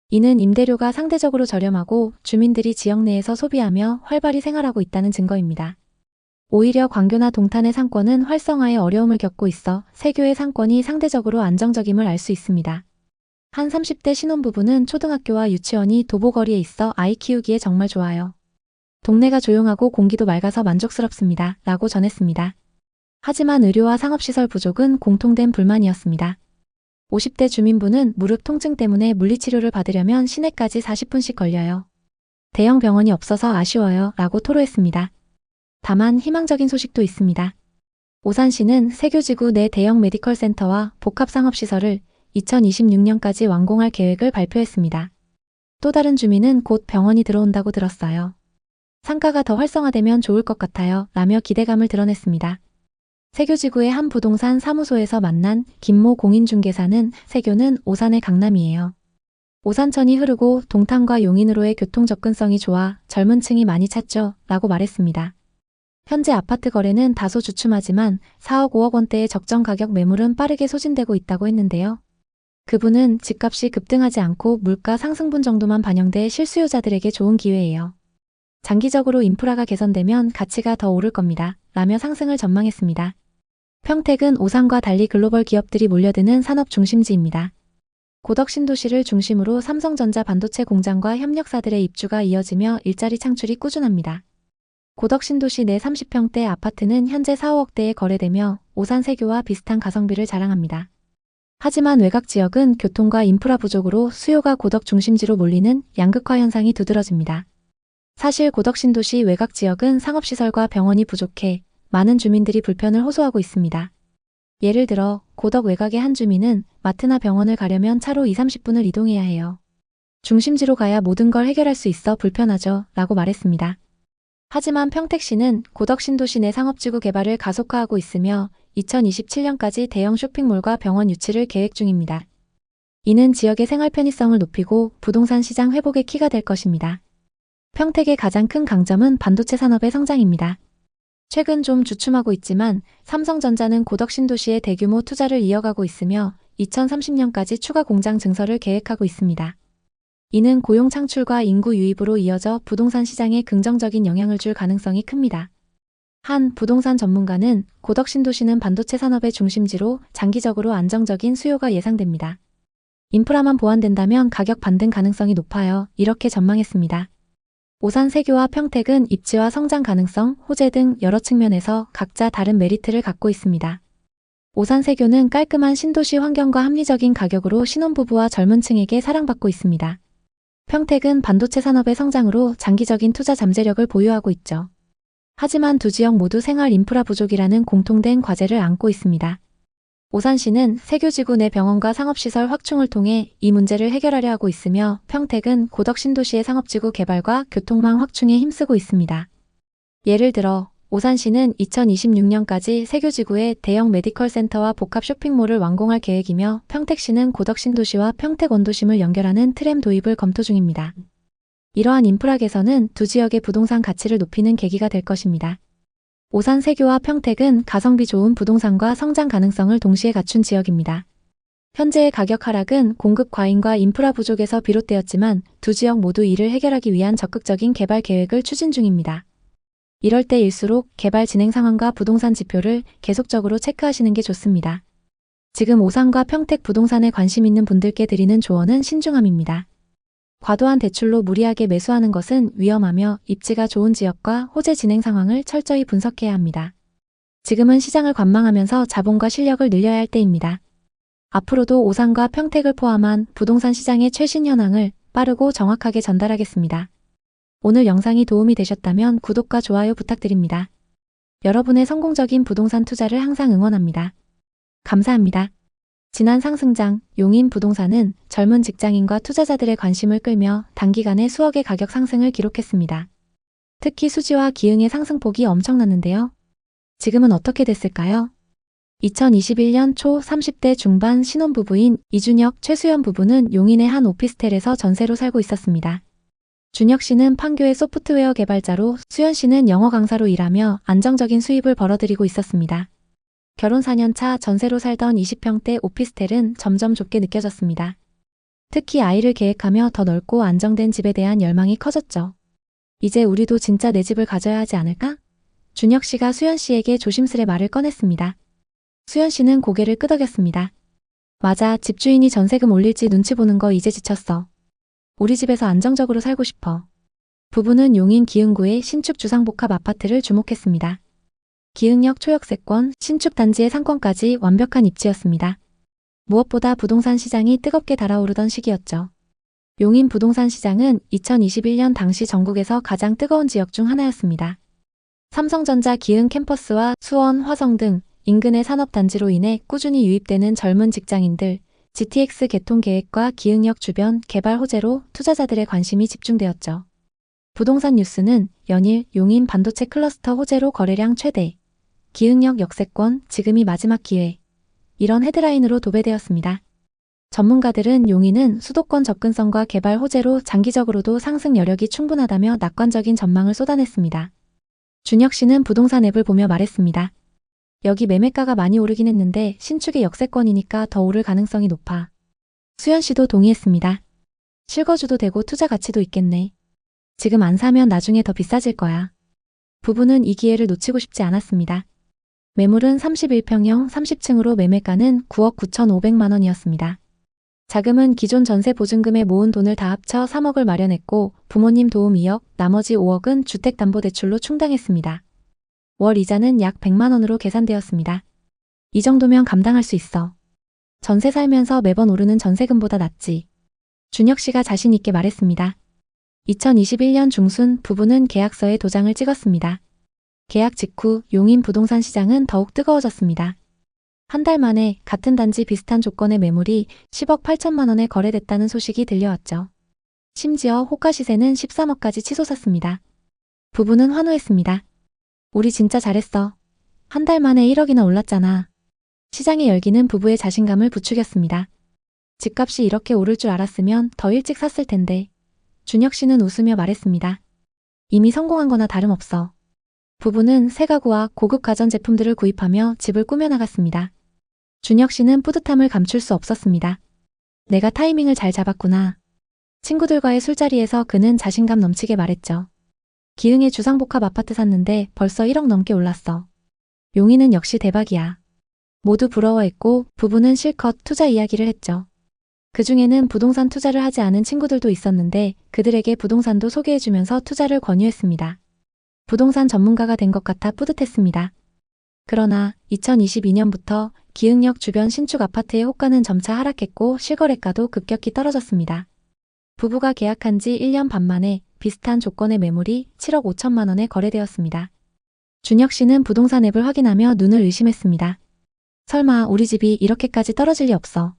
이는 임대료가 상대적으로 저렴하고 주민들이 지역 내에서 소비하며 활발히 생활하고 있다는 증거입니다. 오히려 광교나 동탄의 상권은 활성화에 어려움을 겪고 있어 세교의 상권이 상대적으로 안정적임을 알 수 있습니다. 한 30대 신혼부부는 초등학교와 유치원이 도보거리에 있어 아이 키우기에 정말 좋아요. 동네가 조용하고 공기도 맑아서 만족스럽습니다. 라고 전했습니다. 하지만 의료와 상업시설 부족은 공통된 불만이었습니다. 50대 주민부는 무릎 통증 때문에 물리치료를 받으려면 시내까지 40분씩 걸려요. 대형 병원이 없어서 아쉬워요. 라고 토로했습니다. 다만 희망적인 소식도 있습니다. 오산시는 세교지구 내 대형 메디컬 센터와 복합상업시설을 2026년까지 완공할 계획을 발표했습니다. 또 다른 주민은 곧 병원이 들어온다고 들었어요. 상가가 더 활성화되면 좋을 것 같아요. 라며 기대감을 드러냈습니다. 세교지구의 한 부동산 사무소에서 만난 김모 공인중개사는 세교는 오산의 강남이에요. 오산천이 흐르고 동탄과 용인으로의 교통 접근성이 좋아 젊은 층이 많이 찾죠. 라고 말했습니다. 현재 아파트 거래는 다소 주춤하지만 4억 5억 원대의 적정 가격 매물은 빠르게 소진되고 있다고 했는데요. 그분은 집값이 급등하지 않고 물가 상승분 정도만 반영돼 실수요자들에게 좋은 기회예요. 장기적으로 인프라가 개선되면 가치가 더 오를 겁니다. 라며 상승을 전망했습니다. 평택은 오산과 달리 글로벌 기업들이 몰려드는 산업 중심지입니다. 고덕 신도시를 중심으로 삼성전자 반도체 공장과 협력사들의 입주가 이어지며 일자리 창출이 꾸준합니다. 고덕 신도시 내 30평대 아파트는 현재 4, 5억대에 거래되며 오산 세교와 비슷한 가성비를 자랑합니다. 하지만 외곽 지역은 교통과 인프라 부족으로 수요가 고덕 중심지로 몰리는 양극화 현상이 두드러집니다. 사실 고덕 신도시 외곽 지역은 상업시설과 병원이 부족해 많은 주민들이 불편을 호소하고 있습니다. 예를 들어 고덕 외곽의 한 주민은 마트나 병원을 가려면 차로 2~30분을 이동해야 해요. 중심지로 가야 모든 걸 해결할 수 있어 불편하죠. 라고 말했습니다. 하지만 평택시는 고덕 신도시 내 상업지구 개발을 가속화하고 있으며 2027년까지 대형 쇼핑몰과 병원 유치를 계획 중입니다. 이는 지역의 생활 편의성을 높이고 부동산 시장 회복의 키가 될 것입니다. 평택의 가장 큰 강점은 반도체 산업의 성장입니다. 최근 좀 주춤하고 있지만 삼성전자는 고덕 신도시에 대규모 투자를 이어가고 있으며 2030년까지 추가 공장 증설을 계획하고 있습니다. 이는 고용 창출과 인구 유입으로 이어져 부동산 시장에 긍정적인 영향을 줄 가능성이 큽니다. 한 부동산 전문가는 고덕 신도시는 반도체 산업의 중심지로 장기적으로 안정적인 수요가 예상됩니다. 인프라만 보완된다면 가격 반등 가능성이 높아요. 이렇게 전망했습니다. 오산 세교와 평택은 입지와 성장 가능성, 호재 등 여러 측면에서 각자 다른 메리트를 갖고 있습니다. 오산 세교는 깔끔한 신도시 환경과 합리적인 가격으로 신혼부부와 젊은 층에게 사랑받고 있습니다. 평택은 반도체 산업의 성장으로 장기적인 투자 잠재력을 보유하고 있죠. 하지만 두 지역 모두 생활 인프라 부족이라는 공통된 과제를 안고 있습니다. 오산시는 세교지구 내 병원과 상업시설 확충을 통해 이 문제를 해결하려 하고 있으며 평택은 고덕 신도시의 상업지구 개발과 교통망 확충에 힘쓰고 있습니다. 예를 들어 오산시는 2026년까지 세교지구에 대형 메디컬 센터와 복합 쇼핑몰을 완공할 계획이며 평택시는 고덕 신도시와 평택 원도심을 연결하는 트램 도입을 검토 중입니다. 이러한 인프라 개선은 두 지역의 부동산 가치를 높이는 계기가 될 것입니다. 오산 세교와 평택은 가성비 좋은 부동산과 성장 가능성을 동시에 갖춘 지역입니다. 현재의 가격 하락은 공급 과잉과 인프라 부족에서 비롯되었지만 두 지역 모두 이를 해결하기 위한 적극적인 개발 계획을 추진 중입니다. 이럴 때일수록 개발 진행 상황과 부동산 지표를 계속적으로 체크하시는 게 좋습니다. 지금 오산과 평택 부동산에 관심 있는 분들께 드리는 조언은 신중함입니다. 과도한 대출로 무리하게 매수하는 것은 위험하며 입지가 좋은 지역과 호재 진행 상황을 철저히 분석해야 합니다. 지금은 시장을 관망하면서 자본과 실력을 늘려야 할 때입니다. 앞으로도 오산과 평택을 포함한 부동산 시장의 최신 현황을 빠르고 정확하게 전달하겠습니다. 오늘 영상이 도움이 되셨다면 구독과 좋아요 부탁드립니다. 여러분의 성공적인 부동산 투자를 항상 응원합니다. 감사합니다. 지난 상승장 용인 부동산은 젊은 직장인과 투자자들의 관심을 끌며 단기간에 수억의 가격 상승을 기록했습니다. 특히 수지와 기흥의 상승폭이 엄청났는데요. 지금은 어떻게 됐을까요? 2021년 초 30대 중반 신혼부부인 이준혁, 최수연 부부는 용인의 한 오피스텔에서 전세로 살고 있었습니다. 준혁 씨는 판교의 소프트웨어 개발자로, 수연 씨는 영어 강사로 일하며 안정적인 수입을 벌어들이고 있었습니다. 결혼 4년 차 전세로 살던 20평대 오피스텔은 점점 좁게 느껴졌습니다. 특히 아이를 계획하며 더 넓고 안정된 집에 대한 열망이 커졌죠. 이제 우리도 진짜 내 집을 가져야 하지 않을까? 준혁 씨가 수연 씨에게 조심스레 말을 꺼냈습니다. 수연 씨는 고개를 끄덕였습니다. 맞아, 집주인이 전세금 올릴지 눈치 보는 거 이제 지쳤어. 우리 집에서 안정적으로 살고 싶어. 부부는 용인 기흥구의 신축 주상복합 아파트를 주목했습니다. 기흥역 초역세권, 신축 단지의 상권까지 완벽한 입지였습니다. 무엇보다 부동산 시장이 뜨겁게 달아오르던 시기였죠. 용인 부동산 시장은 2021년 당시 전국에서 가장 뜨거운 지역 중 하나였습니다. 삼성전자 기흥 캠퍼스와 수원, 화성 등 인근의 산업단지로 인해 꾸준히 유입되는 젊은 직장인들, GTX 개통 계획과 기흥역 주변 개발 호재로 투자자들의 관심이 집중되었죠. 부동산 뉴스는 연일 용인 반도체 클러스터 호재로 거래량 최대, 기흥역 역세권, 지금이 마지막 기회, 이런 헤드라인으로 도배되었습니다. 전문가들은 용인은 수도권 접근성과 개발 호재로 장기적으로도 상승 여력이 충분하다며 낙관적인 전망을 쏟아냈습니다. 준혁 씨는 부동산 앱을 보며 말했습니다. 여기 매매가가 많이 오르긴 했는데 신축의 역세권이니까 더 오를 가능성이 높아. 수연 씨도 동의했습니다. 실거주도 되고 투자 가치도 있겠네. 지금 안 사면 나중에 더 비싸질 거야. 부부는 이 기회를 놓치고 싶지 않았습니다. 매물은 31평형 30층으로 매매가는 9억 9,500만 원이었습니다. 자금은 기존 전세 보증금에 모은 돈을 다 합쳐 3억을 마련했고 부모님 도움 2억, 나머지 5억은 주택담보대출로 충당했습니다. 월 이자는 약 100만 원으로 계산되었습니다. 이 정도면 감당할 수 있어. 전세 살면서 매번 오르는 전세금보다 낫지. 준혁 씨가 자신 있게 말했습니다. 2021년 중순 부부는 계약서에 도장을 찍었습니다. 계약 직후 용인 부동산 시장은 더욱 뜨거워졌습니다. 한 달 만에 같은 단지 비슷한 조건의 매물이 10억 8천만 원에 거래됐다는 소식이 들려왔죠. 심지어 호가 시세는 13억까지 치솟았습니다. 부부는 환호했습니다. 우리 진짜 잘했어. 한 달 만에 1억이나 올랐잖아. 시장의 열기는 부부의 자신감을 부추겼습니다. 집값이 이렇게 오를 줄 알았으면 더 일찍 샀을 텐데. 준혁 씨는 웃으며 말했습니다. 이미 성공한 거나 다름없어. 부부는 새 가구와 고급 가전제품들을 구입하며 집을 꾸며나갔습니다. 준혁 씨는 뿌듯함을 감출 수 없었습니다. 내가 타이밍을 잘 잡았구나. 친구들과의 술자리에서 그는 자신감 넘치게 말했죠. 기흥의 주상복합 아파트 샀는데 벌써 1억 넘게 올랐어. 용인은 역시 대박이야. 모두 부러워했고 부부는 실컷 투자 이야기를 했죠. 그 중에는 부동산 투자를 하지 않은 친구들도 있었는데 그들에게 부동산도 소개해주면서 투자를 권유했습니다. 부동산 전문가가 된 것 같아 뿌듯했습니다. 그러나 2022년부터 기흥역 주변 신축 아파트의 호가는 점차 하락했고 실거래가도 급격히 떨어졌습니다. 부부가 계약한 지 1년 반 만에 비슷한 조건의 매물이 7억 5천만 원에 거래되었습니다. 준혁 씨는 부동산 앱을 확인하며 눈을 의심했습니다. 설마 우리 집이 이렇게까지 떨어질 리 없어.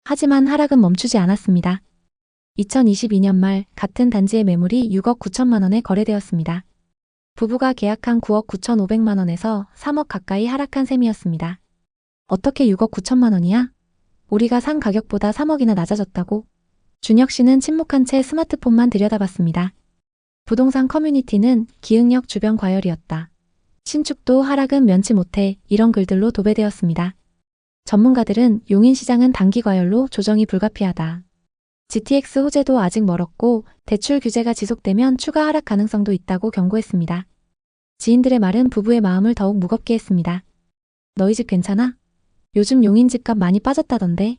하지만 하락은 멈추지 않았습니다. 2022년 말 같은 단지의 매물이 6억 9천만 원에 거래되었습니다. 부부가 계약한 9억 9,500만 원에서 3억 가까이 하락한 셈이었습니다. 어떻게 6억 9천만 원이야? 우리가 산 가격보다 3억이나 낮아졌다고? 준혁 씨는 침묵한 채 스마트폰만 들여다봤습니다. 부동산 커뮤니티는 기흥역 주변 과열이었다. 신축도 하락은 면치 못해 이런 글들로 도배되었습니다. 전문가들은 용인 시장은 단기 과열로 조정이 불가피하다. GTX 호재도 아직 멀었고 대출 규제가 지속되면 추가 하락 가능성도 있다고 경고했습니다. 지인들의 말은 부부의 마음을 더욱 무겁게 했습니다. 너희 집 괜찮아? 요즘 용인 집값 많이 빠졌다던데.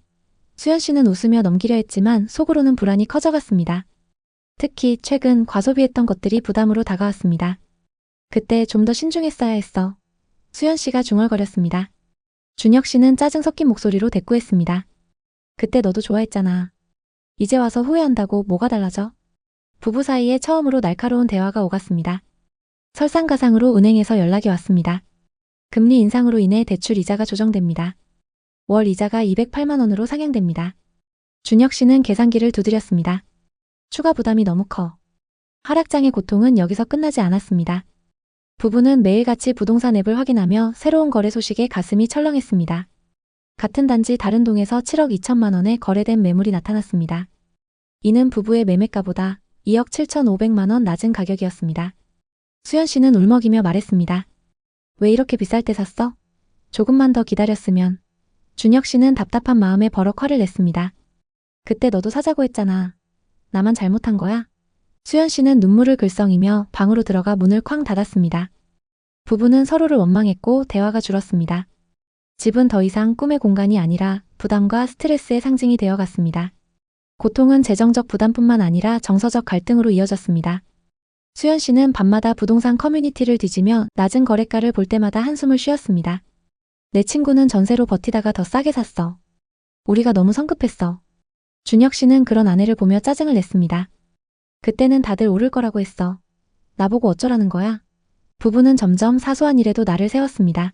수연 씨는 웃으며 넘기려 했지만 속으로는 불안이 커져갔습니다. 특히 최근 과소비했던 것들이 부담으로 다가왔습니다. 그때 좀 더 신중했어야 했어. 수연 씨가 중얼거렸습니다. 준혁 씨는 짜증 섞인 목소리로 대꾸했습니다. 그때 너도 좋아했잖아. 이제 와서 후회한다고 뭐가 달라져? 부부 사이에 처음으로 날카로운 대화가 오갔습니다. 설상가상으로 은행에서 연락이 왔습니다. 금리 인상으로 인해 대출 이자가 조정됩니다. 월 이자가 208만 원으로 상향됩니다. 준혁 씨는 계산기를 두드렸습니다. 추가 부담이 너무 커. 하락장의 고통은 여기서 끝나지 않았습니다. 부부는 매일같이 부동산 앱을 확인하며 새로운 거래 소식에 가슴이 철렁했습니다. 같은 단지 다른 동에서 7억 2천만 원에 거래된 매물이 나타났습니다. 이는 부부의 매매가보다 2억 7,500만 원 낮은 가격이었습니다. 수연 씨는 울먹이며 말했습니다. 왜 이렇게 비쌀 때 샀어? 조금만 더 기다렸으면. 준혁 씨는 답답한 마음에 버럭 화를 냈습니다. 그때 너도 사자고 했잖아. 나만 잘못한 거야? 수연 씨는 눈물을 글썽이며 방으로 들어가 문을 쾅 닫았습니다. 부부는 서로를 원망했고 대화가 줄었습니다. 집은 더 이상 꿈의 공간이 아니라 부담과 스트레스의 상징이 되어갔습니다. 고통은 재정적 부담뿐만 아니라 정서적 갈등으로 이어졌습니다. 수연 씨는 밤마다 부동산 커뮤니티를 뒤지며 낮은 거래가를 볼 때마다 한숨을 쉬었습니다. 내 친구는 전세로 버티다가 더 싸게 샀어. 우리가 너무 성급했어. 준혁 씨는 그런 아내를 보며 짜증을 냈습니다. 그때는 다들 오를 거라고 했어. 나보고 어쩌라는 거야? 부부는 점점 사소한 일에도 나를 세웠습니다.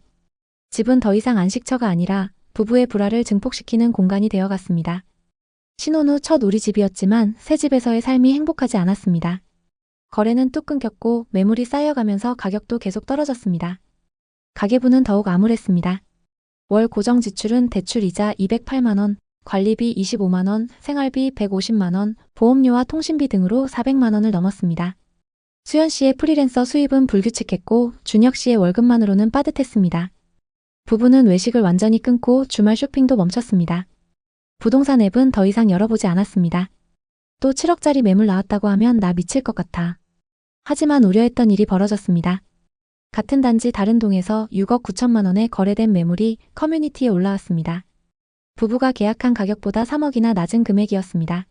집은 더 이상 안식처가 아니라 부부의 불화를 증폭시키는 공간이 되어갔습니다. 신혼 후 첫 우리 집이었지만 새 집에서의 삶이 행복하지 않았습니다. 거래는 뚝 끊겼고 매물이 쌓여가면서 가격도 계속 떨어졌습니다. 가계부는 더욱 암울했습니다. 월 고정 지출은 대출이자 208만 원, 관리비 25만 원, 생활비 150만 원, 보험료와 통신비 등으로 400만 원을 넘었습니다. 수연 씨의 프리랜서 수입은 불규칙했고 준혁 씨의 월급만으로는 빠듯했습니다. 부부는 외식을 완전히 끊고 주말 쇼핑도 멈췄습니다. 부동산 앱은 더 이상 열어보지 않았습니다. 또 7억짜리 매물 나왔다고 하면 나 미칠 것 같아. 하지만 우려했던 일이 벌어졌습니다. 같은 단지 다른 동에서 6억 9천만 원에 거래된 매물이 커뮤니티에 올라왔습니다. 부부가 계약한 가격보다 3억이나 낮은 금액이었습니다.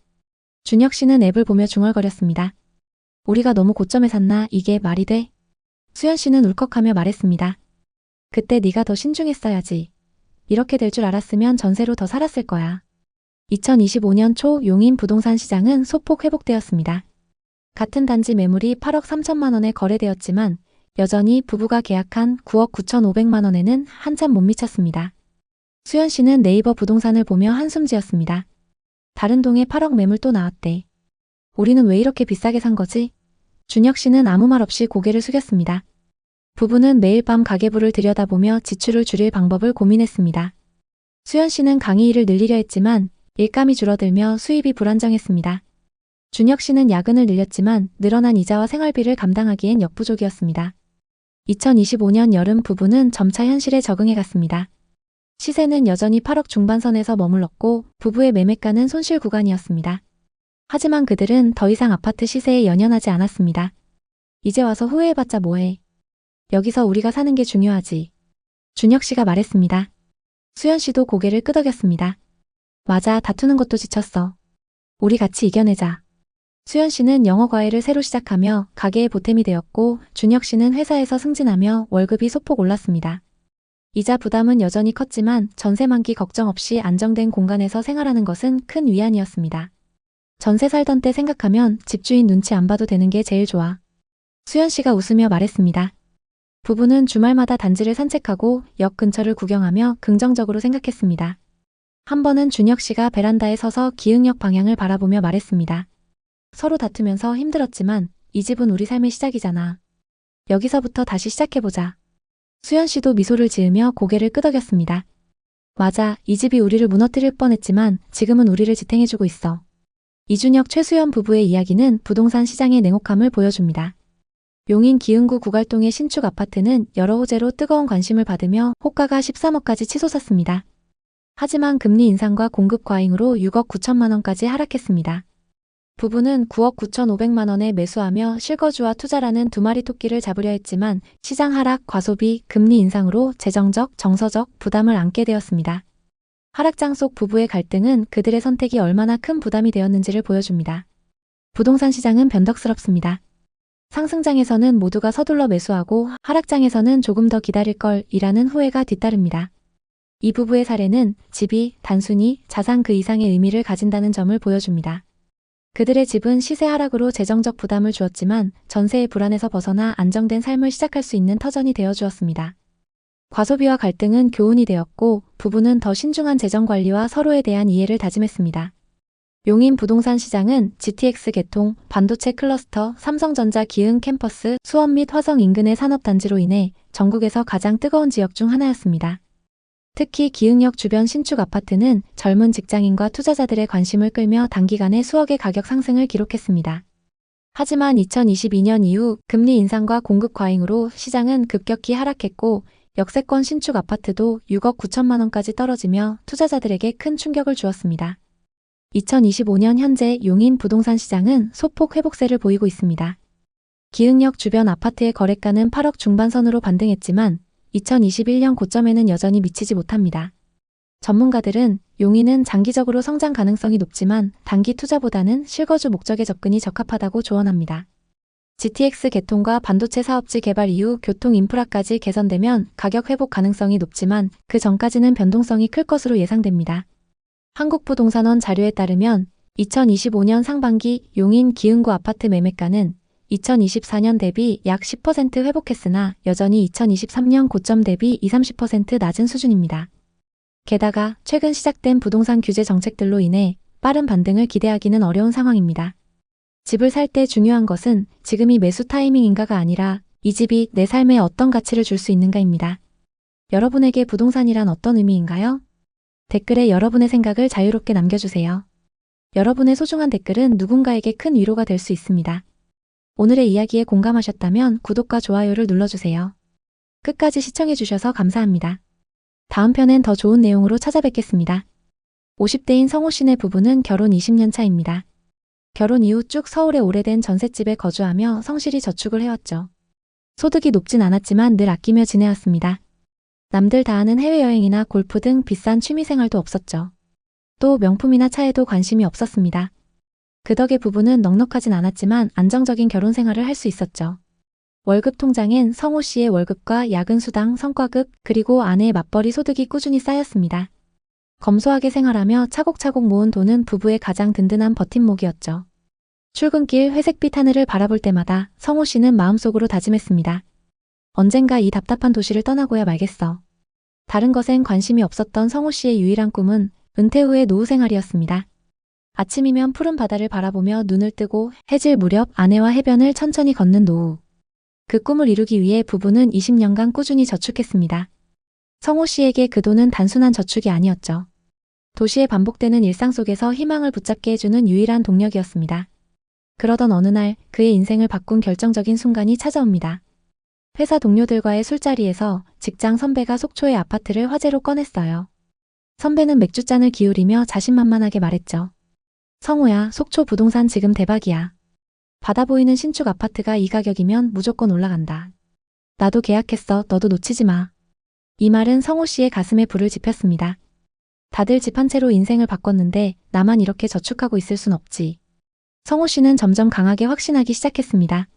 준혁 씨는 앱을 보며 중얼거렸습니다. 우리가 너무 고점에 샀나 이게 말이 돼? 수연 씨는 울컥하며 말했습니다. 그때 네가 더 신중했어야지. 이렇게 될 줄 알았으면 전세로 더 살았을 거야. 2025년 초 용인 부동산 시장은 소폭 회복되었습니다. 같은 단지 매물이 8억 3천만 원에 거래되었지만 여전히 부부가 계약한 9억 9,500만 원에는 한참 못 미쳤습니다. 수연 씨는 네이버 부동산을 보며 한숨 지었습니다. 다른 동에 8억 매물 또 나왔대. 우리는 왜 이렇게 비싸게 산 거지? 준혁 씨는 아무 말 없이 고개를 숙였습니다. 부부는 매일 밤 가계부를 들여다보며 지출을 줄일 방법을 고민했습니다. 수연 씨는 강의 일을 늘리려 했지만 일감이 줄어들며 수입이 불안정했습니다. 준혁 씨는 야근을 늘렸지만 늘어난 이자와 생활비를 감당하기엔 역부족이었습니다. 2025년 여름 부부는 점차 현실에 적응해갔습니다. 시세는 여전히 8억 중반선에서 머물렀고 부부의 매매가는 손실 구간이었습니다. 하지만 그들은 더 이상 아파트 시세에 연연하지 않았습니다. 이제 와서 후회해봤자 뭐해. 여기서 우리가 사는 게 중요하지. 준혁 씨가 말했습니다. 수연 씨도 고개를 끄덕였습니다. 맞아, 다투는 것도 지쳤어. 우리 같이 이겨내자. 수연 씨는 영어 과외를 새로 시작하며 가게의 보탬이 되었고 준혁 씨는 회사에서 승진하며 월급이 소폭 올랐습니다. 이자 부담은 여전히 컸지만 전세 만기 걱정 없이 안정된 공간에서 생활하는 것은 큰 위안이었습니다. 전세 살던 때 생각하면 집주인 눈치 안 봐도 되는 게 제일 좋아. 수연 씨가 웃으며 말했습니다. 부부는 주말마다 단지를 산책하고 역 근처를 구경하며 긍정적으로 생각했습니다. 한 번은 준혁 씨가 베란다에 서서 기흥역 방향을 바라보며 말했습니다. 서로 다투면서 힘들었지만 이 집은 우리 삶의 시작이잖아. 여기서부터 다시 시작해보자. 수연 씨도 미소를 지으며 고개를 끄덕였습니다. 맞아, 이 집이 우리를 무너뜨릴 뻔했지만 지금은 우리를 지탱해주고 있어. 이준혁 최수연 부부의 이야기는 부동산 시장의 냉혹함을 보여줍니다. 용인 기흥구 구갈동의 신축 아파트는 여러 호재로 뜨거운 관심을 받으며 호가가 13억까지 치솟았습니다. 하지만 금리 인상과 공급 과잉으로 6억 9천만 원까지 하락했습니다. 부부는 9억 9,500만 원에 매수하며 실거주와 투자라는 두 마리 토끼를 잡으려 했지만 시장 하락, 과소비, 금리 인상으로 재정적, 정서적 부담을 안게 되었습니다. 하락장 속 부부의 갈등은 그들의 선택이 얼마나 큰 부담이 되었는지를 보여줍니다. 부동산 시장은 변덕스럽습니다. 상승장에서는 모두가 서둘러 매수하고 하락장에서는 조금 더 기다릴 걸 이라는 후회가 뒤따릅니다. 이 부부의 사례는 집이 단순히 자산 그 이상의 의미를 가진다는 점을 보여줍니다. 그들의 집은 시세 하락으로 재정적 부담을 주었지만 전세의 불안에서 벗어나 안정된 삶을 시작할 수 있는 터전이 되어 주었습니다. 과소비와 갈등은 교훈이 되었고 부부는 더 신중한 재정 관리와 서로에 대한 이해를 다짐했습니다. 용인 부동산 시장은 GTX 개통, 반도체 클러스터, 삼성전자 기흥 캠퍼스, 수원 및 화성 인근의 산업단지로 인해 전국에서 가장 뜨거운 지역 중 하나였습니다. 특히 기흥역 주변 신축 아파트는 젊은 직장인과 투자자들의 관심을 끌며 단기간에 수억의 가격 상승을 기록했습니다. 하지만 2022년 이후 금리 인상과 공급 과잉으로 시장은 급격히 하락했고 역세권 신축 아파트도 6억 9천만 원까지 떨어지며 투자자들에게 큰 충격을 주었습니다. 2025년 현재 용인 부동산 시장은 소폭 회복세를 보이고 있습니다. 기흥역 주변 아파트의 거래가는 8억 중반선으로 반등했지만 2021년 고점에는 여전히 미치지 못합니다. 전문가들은 용인은 장기적으로 성장 가능성이 높지만 단기 투자보다는 실거주 목적의 접근이 적합하다고 조언합니다. GTX 개통과 반도체 사업지 개발 이후 교통 인프라까지 개선되면 가격 회복 가능성이 높지만 그 전까지는 변동성이 클 것으로 예상됩니다. 한국부동산원 자료에 따르면 2025년 상반기 용인 기흥구 아파트 매매가는 2024년 대비 약 10% 회복했으나 여전히 2023년 고점 대비 20-30% 낮은 수준입니다. 게다가 최근 시작된 부동산 규제 정책들로 인해 빠른 반등을 기대하기는 어려운 상황입니다. 집을 살 때 중요한 것은 지금이 매수 타이밍인가가 아니라 이 집이 내 삶에 어떤 가치를 줄 수 있는가입니다. 여러분에게 부동산이란 어떤 의미인가요? 댓글에 여러분의 생각을 자유롭게 남겨주세요. 여러분의 소중한 댓글은 누군가에게 큰 위로가 될 수 있습니다. 오늘의 이야기에 공감하셨다면 구독과 좋아요를 눌러주세요. 끝까지 시청해주셔서 감사합니다. 다음 편엔 더 좋은 내용으로 찾아뵙겠습니다. 50대인 성호 씨네 부부는 결혼 20년 차입니다. 결혼 이후 쭉 서울의 오래된 전셋집에 거주하며 성실히 저축을 해왔죠. 소득이 높진 않았지만 늘 아끼며 지내왔습니다. 남들 다 하는 해외여행이나 골프 등 비싼 취미생활도 없었죠. 또 명품이나 차에도 관심이 없었습니다. 그 덕에 부부는 넉넉하진 않았지만 안정적인 결혼 생활을 할 수 있었죠. 월급 통장엔 성호 씨의 월급과 야근 수당, 성과급, 그리고 아내의 맞벌이 소득이 꾸준히 쌓였습니다. 검소하게 생활하며 차곡차곡 모은 돈은 부부의 가장 든든한 버팀목이었죠. 출근길 회색빛 하늘을 바라볼 때마다 성호 씨는 마음속으로 다짐했습니다. 언젠가 이 답답한 도시를 떠나고야 말겠어. 다른 것엔 관심이 없었던 성호 씨의 유일한 꿈은 은퇴 후의 노후 생활이었습니다. 아침이면 푸른 바다를 바라보며 눈을 뜨고 해질 무렵 아내와 해변을 천천히 걷는 노후. 그 꿈을 이루기 위해 부부는 20년간 꾸준히 저축했습니다. 성호 씨에게 그 돈은 단순한 저축이 아니었죠. 도시의 반복되는 일상 속에서 희망을 붙잡게 해주는 유일한 동력이었습니다. 그러던 어느 날 그의 인생을 바꾼 결정적인 순간이 찾아옵니다. 회사 동료들과의 술자리에서 직장 선배가 속초의 아파트를 화제로 꺼냈어요. 선배는 맥주잔을 기울이며 자신만만하게 말했죠. 성호야, 속초 부동산 지금 대박이야. 바다 보이는 신축 아파트가 이 가격이면 무조건 올라간다. 나도 계약했어. 너도 놓치지 마. 이 말은 성호 씨의 가슴에 불을 지폈습니다. 다들 집 한 채로 인생을 바꿨는데 나만 이렇게 저축하고 있을 순 없지. 성호 씨는 점점 강하게 확신하기 시작했습니다.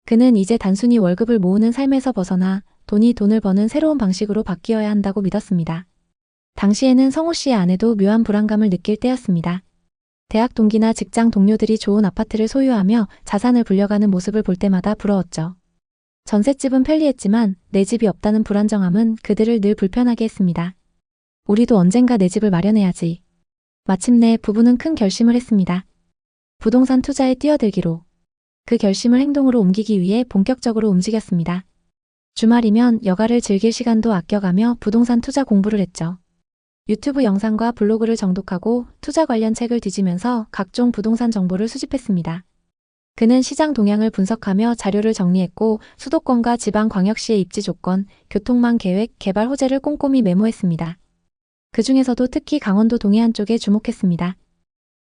그는 이제 단순히 월급을 모으는 삶에서 벗어나 돈이 돈을 버는 새로운 방식으로 바뀌어야 한다고 믿었습니다. 당시에는 성호 씨의 아내도 묘한 불안감을 느낄 때였습니다. 대학 동기나 직장 동료들이 좋은 아파트를 소유하며 자산을 불려가는 모습을 볼 때마다 부러웠죠. 전셋집은 편리했지만 내 집이 없다는 불안정함은 그들을 늘 불편하게 했습니다. 우리도 언젠가 내 집을 마련해야지. 마침내 부부는 큰 결심을 했습니다. 부동산 투자에 뛰어들기로. 그 결심을 행동으로 옮기기 위해 본격적으로 움직였습니다. 주말이면 여가를 즐길 시간도 아껴가며 부동산 투자 공부를 했죠. 유튜브 영상과 블로그를 정독하고 투자 관련 책을 뒤지면서 각종 부동산 정보를 수집했습니다. 그는 시장 동향을 분석하며 자료를 정리했고 수도권과 지방광역시의 입지 조건, 교통망 계획, 개발 호재를 꼼꼼히 메모했습니다. 그 중에서도 특히 강원도 동해안 쪽에 주목했습니다.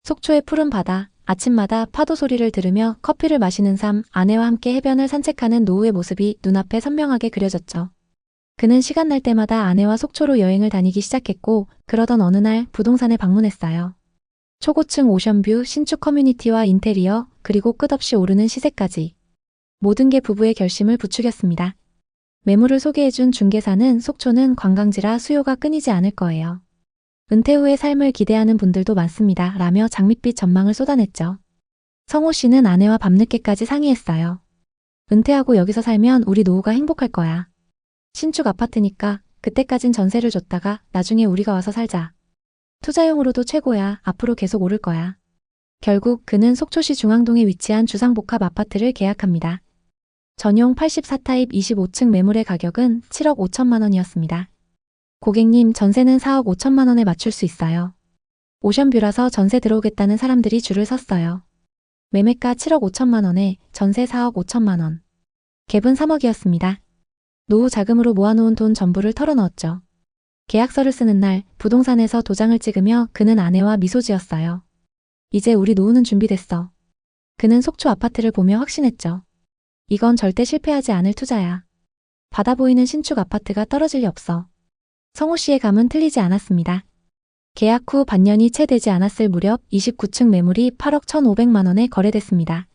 속초의 푸른 바다, 아침마다 파도 소리를 들으며 커피를 마시는 삶, 아내와 함께 해변을 산책하는 노후의 모습이 눈앞에 선명하게 그려졌죠. 그는 시간 날 때마다 아내와 속초로 여행을 다니기 시작했고 그러던 어느 날 부동산에 방문했어요. 초고층 오션뷰, 신축 커뮤니티와 인테리어, 그리고 끝없이 오르는 시세까지. 모든 게 부부의 결심을 부추겼습니다. 매물을 소개해준 중개사는 속초는 관광지라 수요가 끊이지 않을 거예요. 은퇴 후의 삶을 기대하는 분들도 많습니다. 라며 장밋빛 전망을 쏟아냈죠. 성호 씨는 아내와 밤늦게까지 상의했어요. 은퇴하고 여기서 살면 우리 노후가 행복할 거야. 신축 아파트니까 그때까진 전세를 줬다가 나중에 우리가 와서 살자. 투자용으로도 최고야. 앞으로 계속 오를 거야. 결국 그는 속초시 중앙동에 위치한 주상복합 아파트를 계약합니다. 전용 84타입 25층 매물의 가격은 7억 5천만 원이었습니다. 고객님, 전세는 4억 5천만 원에 맞출 수 있어요. 오션뷰라서 전세 들어오겠다는 사람들이 줄을 섰어요. 매매가 7억 5천만 원에 전세 4억 5천만 원. 갭은 3억이었습니다. 노후 자금으로 모아놓은 돈 전부를 털어넣었죠. 계약서를 쓰는 날 부동산에서 도장을 찍으며 그는 아내와 미소 지었어요. 이제 우리 노후는 준비됐어. 그는 속초 아파트를 보며 확신했죠. 이건 절대 실패하지 않을 투자야. 바다 보이는 신축 아파트가 떨어질 리 없어. 성호 씨의 감은 틀리지 않았습니다. 계약 후 반년이 채 되지 않았을 무렵 29층 매물이 8억 1,500만 원에 거래됐습니다.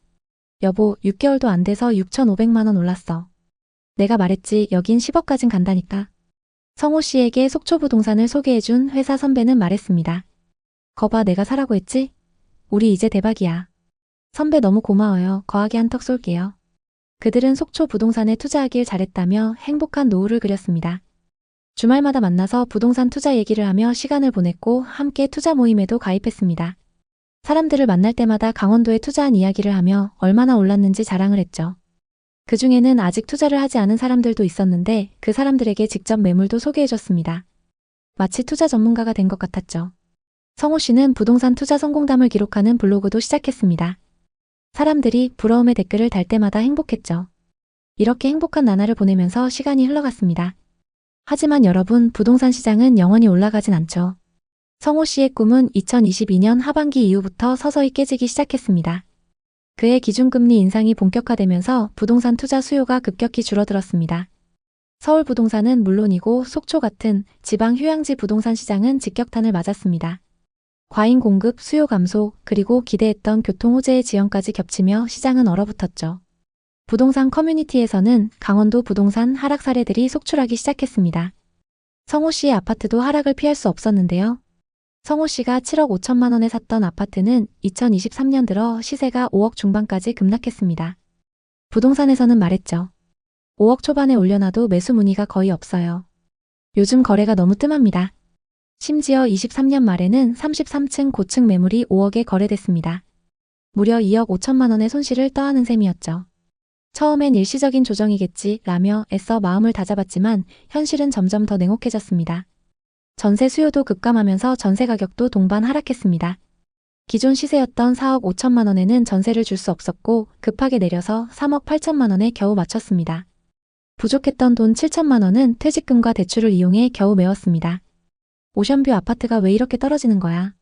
여보, 6개월도 안 돼서 6,500만 원 올랐어. 내가 말했지, 여긴 10억까진 간다니까. 성호 씨에게 속초부동산을 소개해준 회사 선배는 말했습니다. 거봐, 내가 사라고 했지? 우리 이제 대박이야. 선배 너무 고마워요. 거하게 한턱 쏠게요. 그들은 속초 부동산에 투자하길 잘했다며 행복한 노후를 그렸습니다. 주말마다 만나서 부동산 투자 얘기를 하며 시간을 보냈고 함께 투자 모임에도 가입했습니다. 사람들을 만날 때마다 강원도에 투자한 이야기를 하며 얼마나 올랐는지 자랑을 했죠. 그 중에는 아직 투자를 하지 않은 사람들도 있었는데 그 사람들에게 직접 매물도 소개해줬습니다. 마치 투자 전문가가 된 것 같았죠. 성호 씨는 부동산 투자 성공담을 기록하는 블로그도 시작했습니다. 사람들이 부러움의 댓글을 달 때마다 행복했죠. 이렇게 행복한 나날을 보내면서 시간이 흘러갔습니다. 하지만 여러분, 부동산 시장은 영원히 올라가진 않죠. 성호 씨의 꿈은 2022년 하반기 이후부터 서서히 깨지기 시작했습니다. 그의 기준금리 인상이 본격화되면서 부동산 투자 수요가 급격히 줄어들었습니다. 서울 부동산은 물론이고 속초 같은 지방 휴양지 부동산 시장은 직격탄을 맞았습니다. 과잉 공급, 수요 감소, 그리고 기대했던 교통 호재의 지연까지 겹치며 시장은 얼어붙었죠. 부동산 커뮤니티에서는 강원도 부동산 하락 사례들이 속출하기 시작했습니다. 성호 씨의 아파트도 하락을 피할 수 없었는데요. 성호 씨가 7억 5천만 원에 샀던 아파트는 2023년 들어 시세가 5억 중반까지 급락했습니다. 부동산에서는 말했죠. 5억 초반에 올려놔도 매수 문의가 거의 없어요. 요즘 거래가 너무 뜸합니다. 심지어 23년 말에는 33층 고층 매물이 5억에 거래됐습니다. 무려 2억 5천만 원의 손실을 떠안은 셈이었죠. 처음엔 일시적인 조정이겠지 라며 애써 마음을 다잡았지만 현실은 점점 더 냉혹해졌습니다. 전세 수요도 급감하면서 전세 가격도 동반 하락했습니다. 기존 시세였던 4억 5천만 원에는 전세를 줄 수 없었고 급하게 내려서 3억 8천만 원에 겨우 맞췄습니다. 부족했던 돈 7천만 원은 퇴직금과 대출을 이용해 겨우 메웠습니다. 오션뷰 아파트가 왜 이렇게 떨어지는 거야?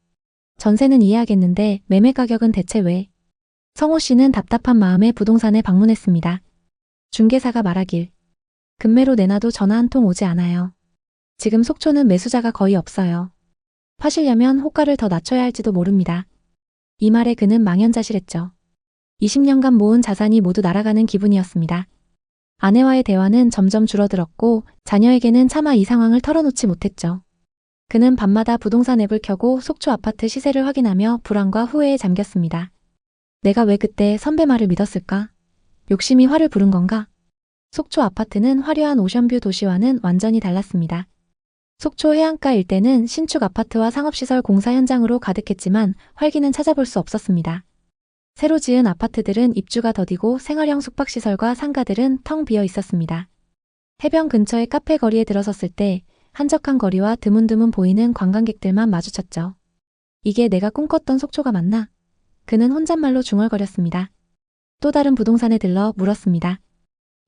전세는 이해하겠는데 매매 가격은 대체 왜? 성호 씨는 답답한 마음에 부동산에 방문했습니다. 중개사가 말하길. 급매로 내놔도 전화 한 통 오지 않아요. 지금 속초는 매수자가 거의 없어요. 파시려면 호가를 더 낮춰야 할지도 모릅니다. 이 말에 그는 망연자실했죠. 20년간 모은 자산이 모두 날아가는 기분이었습니다. 아내와의 대화는 점점 줄어들었고 자녀에게는 차마 이 상황을 털어놓지 못했죠. 그는 밤마다 부동산 앱을 켜고 속초 아파트 시세를 확인하며 불안과 후회에 잠겼습니다. 내가 왜 그때 선배 말을 믿었을까? 욕심이 화를 부른 건가? 속초 아파트는 화려한 오션뷰 도시와는 완전히 달랐습니다. 속초 해안가 일대는 신축 아파트와 상업시설 공사 현장으로 가득했지만 활기는 찾아볼 수 없었습니다. 새로 지은 아파트들은 입주가 더디고 생활형 숙박시설과 상가들은 텅 비어 있었습니다. 해변 근처의 카페 거리에 들어섰을 때 한적한 거리와 드문드문 보이는 관광객들만 마주쳤죠. 이게 내가 꿈꿨던 속초가 맞나? 그는 혼잣말로 중얼거렸습니다. 또 다른 부동산에 들러 물었습니다.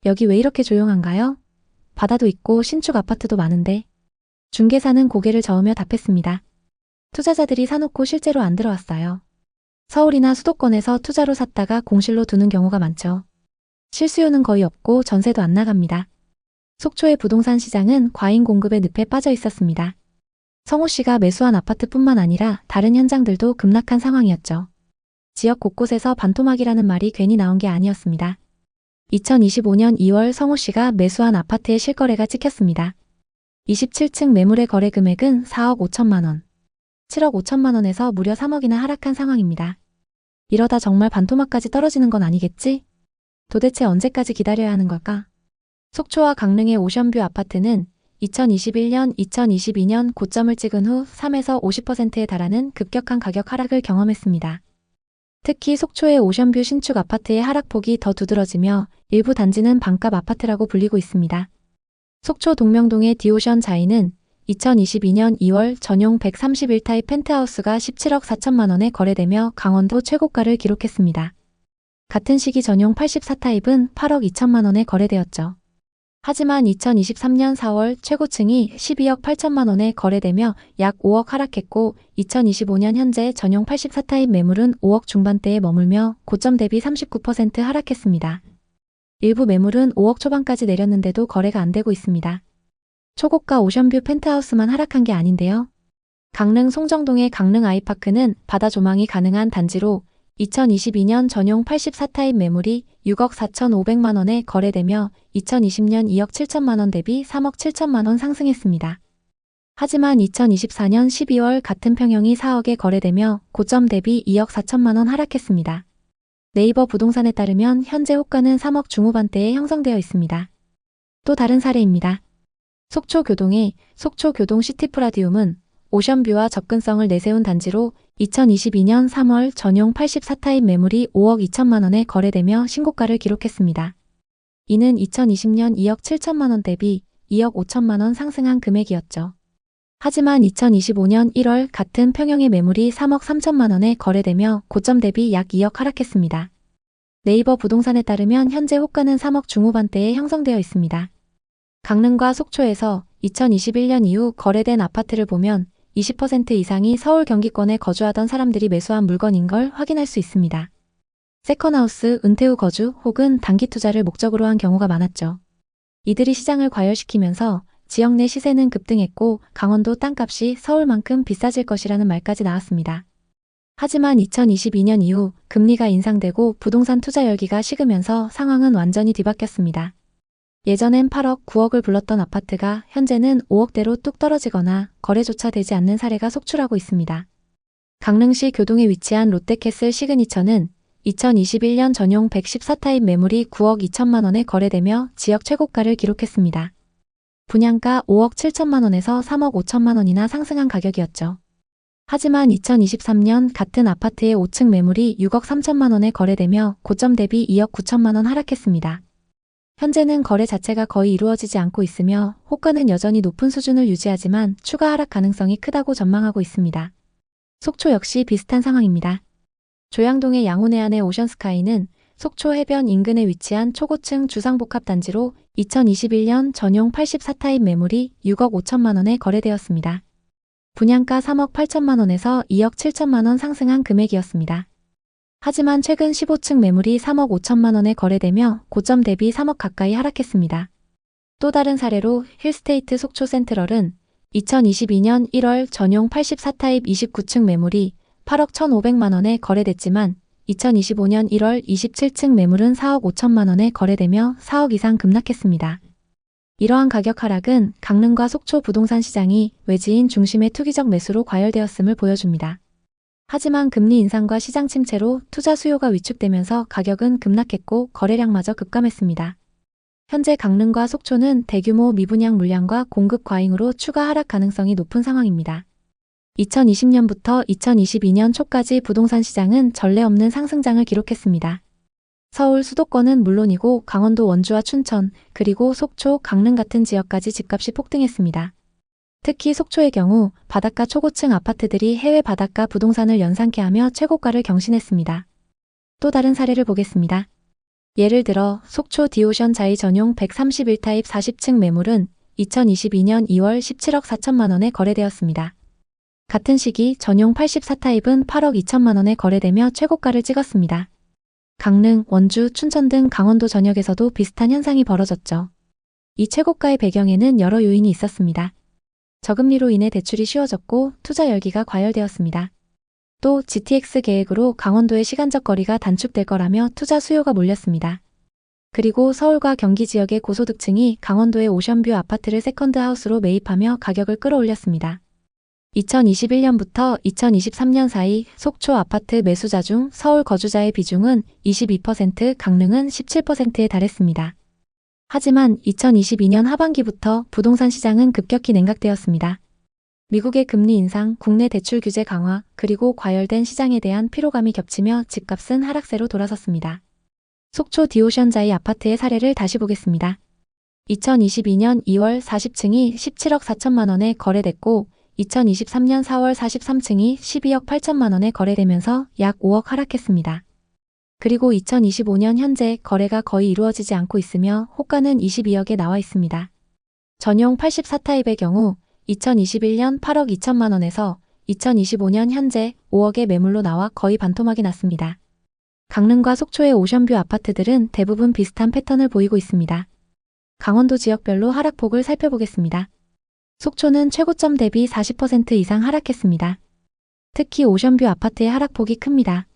여기 왜 이렇게 조용한가요? 바다도 있고 신축 아파트도 많은데. 중개사는 고개를 저으며 답했습니다. 투자자들이 사놓고 실제로 안 들어왔어요. 서울이나 수도권에서 투자로 샀다가 공실로 두는 경우가 많죠. 실수요는 거의 없고 전세도 안 나갑니다. 속초의 부동산 시장은 과잉 공급의 늪에 빠져 있었습니다. 성호 씨가 매수한 아파트뿐만 아니라 다른 현장들도 급락한 상황이었죠. 지역 곳곳에서 반토막이라는 말이 괜히 나온 게 아니었습니다. 2025년 2월 성호 씨가 매수한 아파트의 실거래가 찍혔습니다. 27층 매물의 거래 금액은 4억 5천만 원, 7억 5천만 원에서 무려 3억이나 하락한 상황입니다. 이러다 정말 반토막까지 떨어지는 건 아니겠지? 도대체 언제까지 기다려야 하는 걸까? 속초와 강릉의 오션뷰 아파트는 2021년, 2022년 고점을 찍은 후 3에서 50%에 달하는 급격한 가격 하락을 경험했습니다. 특히 속초의 오션뷰 신축 아파트의 하락폭이 더 두드러지며 일부 단지는 반값 아파트라고 불리고 있습니다. 속초 동명동의 디오션 자이는 2022년 2월 전용 131타입 펜트하우스가 17억 4천만 원에 거래되며 강원도 최고가를 기록했습니다. 같은 시기 전용 84타입은 8억 2천만 원에 거래되었죠. 하지만 2023년 4월 최고층이 12억 8천만 원에 거래되며 약 5억 하락했고 2025년 현재 전용 84타입 매물은 5억 중반대에 머물며 고점 대비 39% 하락했습니다. 일부 매물은 5억 초반까지 내렸는데도 거래가 안 되고 있습니다. 초고가 오션뷰 펜트하우스만 하락한 게 아닌데요. 강릉 송정동의 강릉 아이파크는 바다 조망이 가능한 단지로 2022년 전용 84타입 매물이 6억 4,500만 원에 거래되며 2020년 2억 7천만 원 대비 3억 7천만 원 상승했습니다. 하지만 2024년 12월 같은 평형이 4억에 거래되며 고점 대비 2억 4천만 원 하락했습니다. 네이버 부동산에 따르면 현재 호가는 3억 중후반대에 형성되어 있습니다. 또 다른 사례입니다. 속초교동의 속초교동 시티프라디움은 오션뷰와 접근성을 내세운 단지로 2022년 3월 전용 84타입 매물이 5억 2천만 원에 거래되며 신고가를 기록했습니다. 이는 2020년 2억 7천만 원 대비 2억 5천만 원 상승한 금액이었죠. 하지만 2025년 1월 같은 평형의 매물이 3억 3천만 원에 거래되며 고점 대비 약 2억 하락했습니다. 네이버 부동산에 따르면 현재 호가는 3억 중후반대에 형성되어 있습니다. 강릉과 속초에서 2021년 이후 거래된 아파트를 보면 20% 이상이 서울 경기권에 거주하던 사람들이 매수한 물건인 걸 확인할 수 있습니다. 세컨하우스, 은퇴 후 거주 혹은 단기 투자를 목적으로 한 경우가 많았죠. 이들이 시장을 과열시키면서 지역 내 시세는 급등했고 강원도 땅값이 서울만큼 비싸질 것이라는 말까지 나왔습니다. 하지만 2022년 이후 금리가 인상되고 부동산 투자 열기가 식으면서 상황은 완전히 뒤바뀌었습니다. 예전엔 8억, 9억을 불렀던 아파트가 현재는 5억대로 뚝 떨어지거나 거래조차 되지 않는 사례가 속출하고 있습니다. 강릉시 교동에 위치한 롯데캐슬 시그니처는 2021년 전용 114타입 매물이 9억 2천만 원에 거래되며 지역 최고가를 기록했습니다. 분양가 5억 7천만 원에서 3억 5천만 원이나 상승한 가격이었죠. 하지만 2023년 같은 아파트의 5층 매물이 6억 3천만 원에 거래되며 고점 대비 2억 9천만 원 하락했습니다. 현재는 거래 자체가 거의 이루어지지 않고 있으며 호가는 여전히 높은 수준을 유지하지만 추가 하락 가능성이 크다고 전망하고 있습니다. 속초 역시 비슷한 상황입니다. 조양동의 양호내안의 오션스카이는 속초 해변 인근에 위치한 초고층 주상복합단지로 2021년 전용 84타입 매물이 6억 5천만 원에 거래되었습니다. 분양가 3억 8천만 원에서 2억 7천만 원 상승한 금액이었습니다. 하지만 최근 15층 매물이 3억 5천만 원에 거래되며 고점 대비 3억 가까이 하락했습니다. 또 다른 사례로 힐스테이트 속초 센트럴은 2022년 1월 전용 84타입 29층 매물이 8억 1,500만 원에 거래됐지만 2025년 1월 27층 매물은 4억 5천만 원에 거래되며 4억 이상 급락했습니다. 이러한 가격 하락은 강릉과 속초 부동산 시장이 외지인 중심의 투기적 매수로 과열되었음을 보여줍니다. 하지만 금리 인상과 시장 침체로 투자 수요가 위축되면서 가격은 급락했고 거래량마저 급감했습니다. 현재 강릉과 속초는 대규모 미분양 물량과 공급 과잉으로 추가 하락 가능성이 높은 상황입니다. 2020년부터 2022년 초까지 부동산 시장은 전례 없는 상승장을 기록했습니다. 서울 수도권은 물론이고 강원도 원주와 춘천, 그리고 속초, 강릉 같은 지역까지 집값이 폭등했습니다. 특히 속초의 경우 바닷가 초고층 아파트들이 해외 바닷가 부동산을 연상케 하며 최고가를 경신했습니다. 또 다른 사례를 보겠습니다. 예를 들어 속초 디오션 자이 전용 131타입 40층 매물은 2022년 2월 17억 4천만 원에 거래되었습니다. 같은 시기 전용 84타입은 8억 2천만 원에 거래되며 최고가를 찍었습니다. 강릉, 원주, 춘천 등 강원도 전역에서도 비슷한 현상이 벌어졌죠. 이 최고가의 배경에는 여러 요인이 있었습니다. 저금리로 인해 대출이 쉬워졌고 투자 열기가 과열되었습니다. 또 GTX 계획으로 강원도의 시간적 거리가 단축될 거라며 투자 수요가 몰렸습니다. 그리고 서울과 경기 지역의 고소득층이 강원도의 오션뷰 아파트를 세컨드 하우스로 매입하며 가격을 끌어올렸습니다. 2021년부터 2023년 사이 속초 아파트 매수자 중 서울 거주자의 비중은 22%, 강릉은 17%에 달했습니다. 하지만 2022년 하반기부터 부동산 시장은 급격히 냉각되었습니다. 미국의 금리 인상, 국내 대출 규제 강화, 그리고 과열된 시장에 대한 피로감이 겹치며 집값은 하락세로 돌아섰습니다. 속초 디오션자이 아파트의 사례를 다시 보겠습니다. 2022년 2월 40층이 17억 4천만 원에 거래됐고 2023년 4월 43층이 12억 8천만 원에 거래되면서 약 5억 하락했습니다. 그리고 2025년 현재 거래가 거의 이루어지지 않고 있으며 호가는 22억에 나와 있습니다. 전용 84타입의 경우 2021년 8억 2천만 원에서 2025년 현재 5억의 매물로 나와 거의 반토막이 났습니다. 강릉과 속초의 오션뷰 아파트들은 대부분 비슷한 패턴을 보이고 있습니다. 강원도 지역별로 하락폭을 살펴보겠습니다. 속초는 최고점 대비 40% 이상 하락했습니다. 특히 오션뷰 아파트의 하락폭이 큽니다.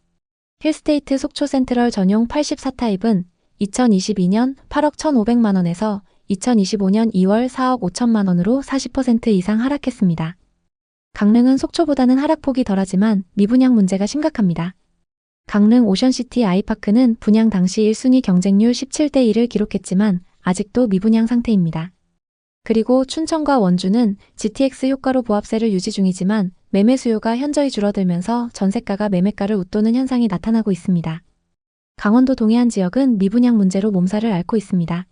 힐스테이트 속초 센트럴 전용 84타입은 2022년 8억 1,500만 원에서 2025년 2월 4억 5천만 원으로 40% 이상 하락했습니다. 강릉은 속초보다는 하락폭이 덜하지만 미분양 문제가 심각합니다. 강릉 오션시티 아이파크는 분양 당시 1순위 경쟁률 17대 1을 기록했지만 아직도 미분양 상태입니다. 그리고 춘천과 원주는 GTX 효과로 보합세를 유지 중이지만 매매 수요가 현저히 줄어들면서 전세가가 매매가를 웃도는 현상이 나타나고 있습니다. 강원도 동해안 지역은 미분양 문제로 몸살을 앓고 있습니다.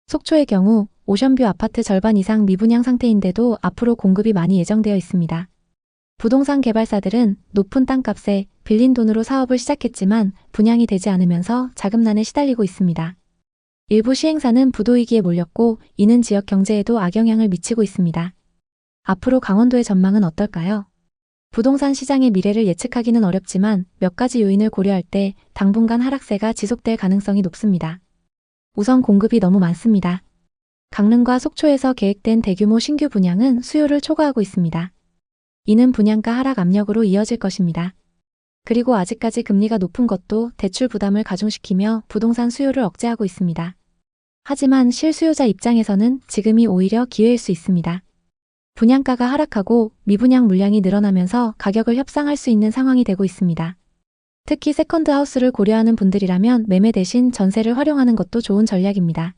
속초의 경우 오션뷰 아파트 절반 이상 미분양 상태인데도 앞으로 공급이 많이 예정되어 있습니다. 부동산 개발사들은 높은 땅값에 빌린 돈으로 사업을 시작했지만 분양이 되지 않으면서 자금난에 시달리고 있습니다. 일부 시행사는 부도위기에 몰렸고 이는 지역 경제에도 악영향을 미치고 있습니다. 앞으로 강원도의 전망은 어떨까요? 부동산 시장의 미래를 예측하기는 어렵지만 몇 가지 요인을 고려할 때 당분간 하락세가 지속될 가능성이 높습니다. 우선 공급이 너무 많습니다. 강릉과 속초에서 계획된 대규모 신규 분양은 수요를 초과하고 있습니다. 이는 분양가 하락 압력으로 이어질 것입니다. 그리고 아직까지 금리가 높은 것도 대출 부담을 가중시키며 부동산 수요를 억제하고 있습니다. 하지만 실수요자 입장에서는 지금이 오히려 기회일 수 있습니다. 분양가가 하락하고 미분양 물량이 늘어나면서 가격을 협상할 수 있는 상황이 되고 있습니다. 특히 세컨드 하우스를 고려하는 분들이라면 매매 대신 전세를 활용하는 것도 좋은 전략입니다.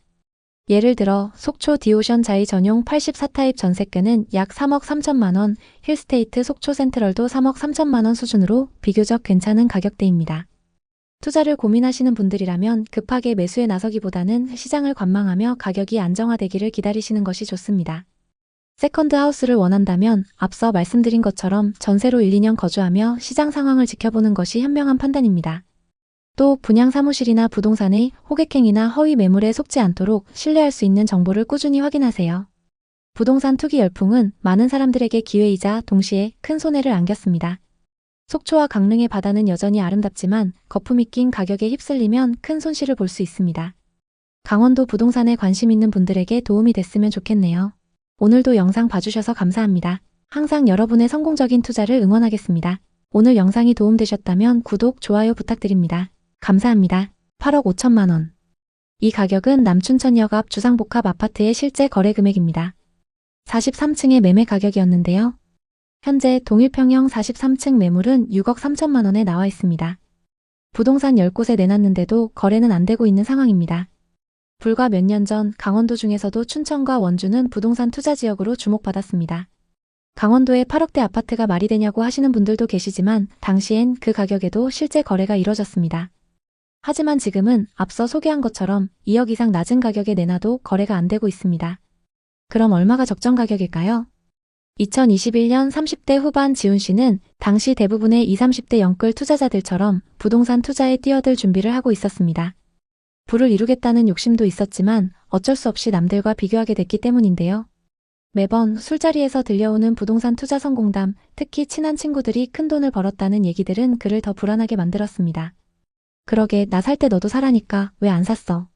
예를 들어 속초 디오션 자이 전용 84타입 전세가는 약 3억 3천만 원, 힐스테이트 속초 센트럴도 3억 3천만 원 수준으로 비교적 괜찮은 가격대입니다. 투자를 고민하시는 분들이라면 급하게 매수에 나서기보다는 시장을 관망하며 가격이 안정화되기를 기다리시는 것이 좋습니다. 세컨드 하우스를 원한다면 앞서 말씀드린 것처럼 전세로 1, 2년 거주하며 시장 상황을 지켜보는 것이 현명한 판단입니다. 또 분양 사무실이나 부동산의 호객행위나 허위 매물에 속지 않도록 신뢰할 수 있는 정보를 꾸준히 확인하세요. 부동산 투기 열풍은 많은 사람들에게 기회이자 동시에 큰 손해를 안겼습니다. 속초와 강릉의 바다는 여전히 아름답지만 거품이 낀 가격에 휩쓸리면 큰 손실을 볼 수 있습니다. 강원도 부동산에 관심 있는 분들에게 도움이 됐으면 좋겠네요. 오늘도 영상 봐주셔서 감사합니다. 항상 여러분의 성공적인 투자를 응원하겠습니다. 오늘 영상이 도움되셨다면 구독, 좋아요 부탁드립니다. 감사합니다. 8억 5천만 원. 이 가격은 남춘천역 앞 주상복합 아파트의 실제 거래 금액입니다. 43층의 매매 가격이었는데요. 현재 동일평형 43층 매물은 6억 3천만 원에 나와 있습니다. 부동산 10곳에 내놨는데도 거래는 안 되고 있는 상황입니다. 불과 몇 년 전 강원도 중에서도 춘천과 원주는 부동산 투자 지역으로 주목받았습니다. 강원도에 8억대 아파트가 말이 되냐고 하시는 분들도 계시지만 당시엔 그 가격에도 실제 거래가 이뤄졌습니다. 하지만 지금은 앞서 소개한 것처럼 2억 이상 낮은 가격에 내놔도 거래가 안 되고 있습니다. 그럼 얼마가 적정 가격일까요? 2021년 30대 후반 지훈 씨는 당시 대부분의 20, 30대 영끌 투자자들처럼 부동산 투자에 뛰어들 준비를 하고 있었습니다. 부를 이루겠다는 욕심도 있었지만 어쩔 수 없이 남들과 비교하게 됐기 때문인데요. 매번 술자리에서 들려오는 부동산 투자 성공담, 특히 친한 친구들이 큰 돈을 벌었다는 얘기들은 그를 더 불안하게 만들었습니다. 그러게 나 살 때 너도 사라니까 왜 안 샀어?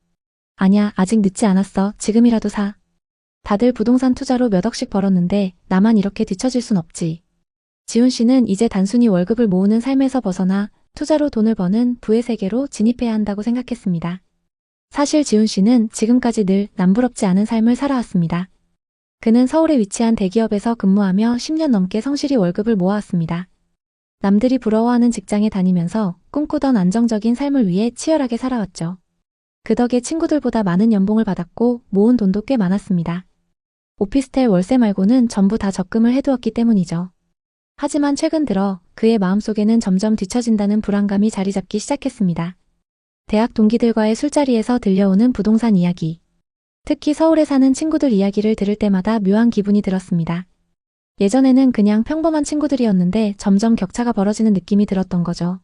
아냐, 아직 늦지 않았어. 지금이라도 사. 다들 부동산 투자로 몇 억씩 벌었는데 나만 이렇게 뒤처질 순 없지. 지훈 씨는 이제 단순히 월급을 모으는 삶에서 벗어나 투자로 돈을 버는 부의 세계로 진입해야 한다고 생각했습니다. 사실 지훈 씨는 지금까지 늘 남부럽지 않은 삶을 살아왔습니다. 그는 서울에 위치한 대기업에서 근무하며 10년 넘게 성실히 월급을 모아왔습니다. 남들이 부러워하는 직장에 다니면서 꿈꾸던 안정적인 삶을 위해 치열하게 살아왔죠. 그 덕에 친구들보다 많은 연봉을 받았고 모은 돈도 꽤 많았습니다. 오피스텔 월세 말고는 전부 다 적금을 해두었기 때문이죠. 하지만 최근 들어 그의 마음속에는 점점 뒤처진다는 불안감이 자리 잡기 시작했습니다. 대학 동기들과의 술자리에서 들려오는 부동산 이야기. 특히 서울에 사는 친구들 이야기를 들을 때마다 묘한 기분이 들었습니다. 예전에는 그냥 평범한 친구들이었는데 점점 격차가 벌어지는 느낌이 들었던 거죠.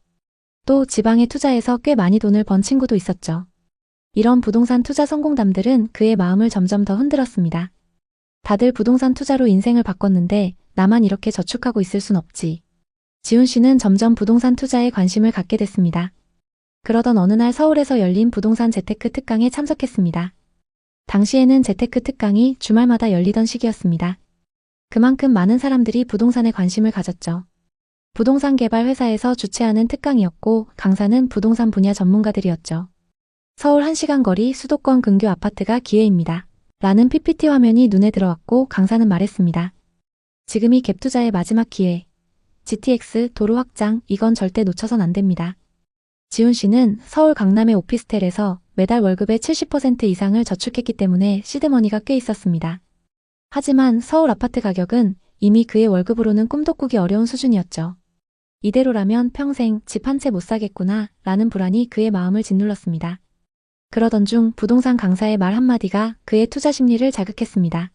또 지방에 투자해서 꽤 많이 돈을 번 친구도 있었죠. 이런 부동산 투자 성공담들은 그의 마음을 점점 더 흔들었습니다. 다들 부동산 투자로 인생을 바꿨는데 나만 이렇게 저축하고 있을 순 없지. 지훈 씨는 점점 부동산 투자에 관심을 갖게 됐습니다. 그러던 어느 날 서울에서 열린 부동산 재테크 특강에 참석했습니다. 당시에는 재테크 특강이 주말마다 열리던 시기였습니다. 그만큼 많은 사람들이 부동산에 관심을 가졌죠. 부동산 개발 회사에서 주최하는 특강이었고 강사는 부동산 분야 전문가들이었죠. 서울 1시간 거리 수도권 근교 아파트가 기회입니다. 라는 PPT 화면이 눈에 들어왔고 강사는 말했습니다. 지금이 갭 투자의 마지막 기회. GTX 도로 확장 이건 절대 놓쳐선 안 됩니다. 지훈 씨는 서울 강남의 오피스텔에서 매달 월급의 70% 이상을 저축했기 때문에 시드머니가 꽤 있었습니다. 하지만 서울 아파트 가격은 이미 그의 월급으로는 꿈도 꾸기 어려운 수준이었죠. 이대로라면 평생 집 한 채 못 사겠구나 라는 불안이 그의 마음을 짓눌렀습니다. 그러던 중 부동산 강사의 말 한마디가 그의 투자 심리를 자극했습니다.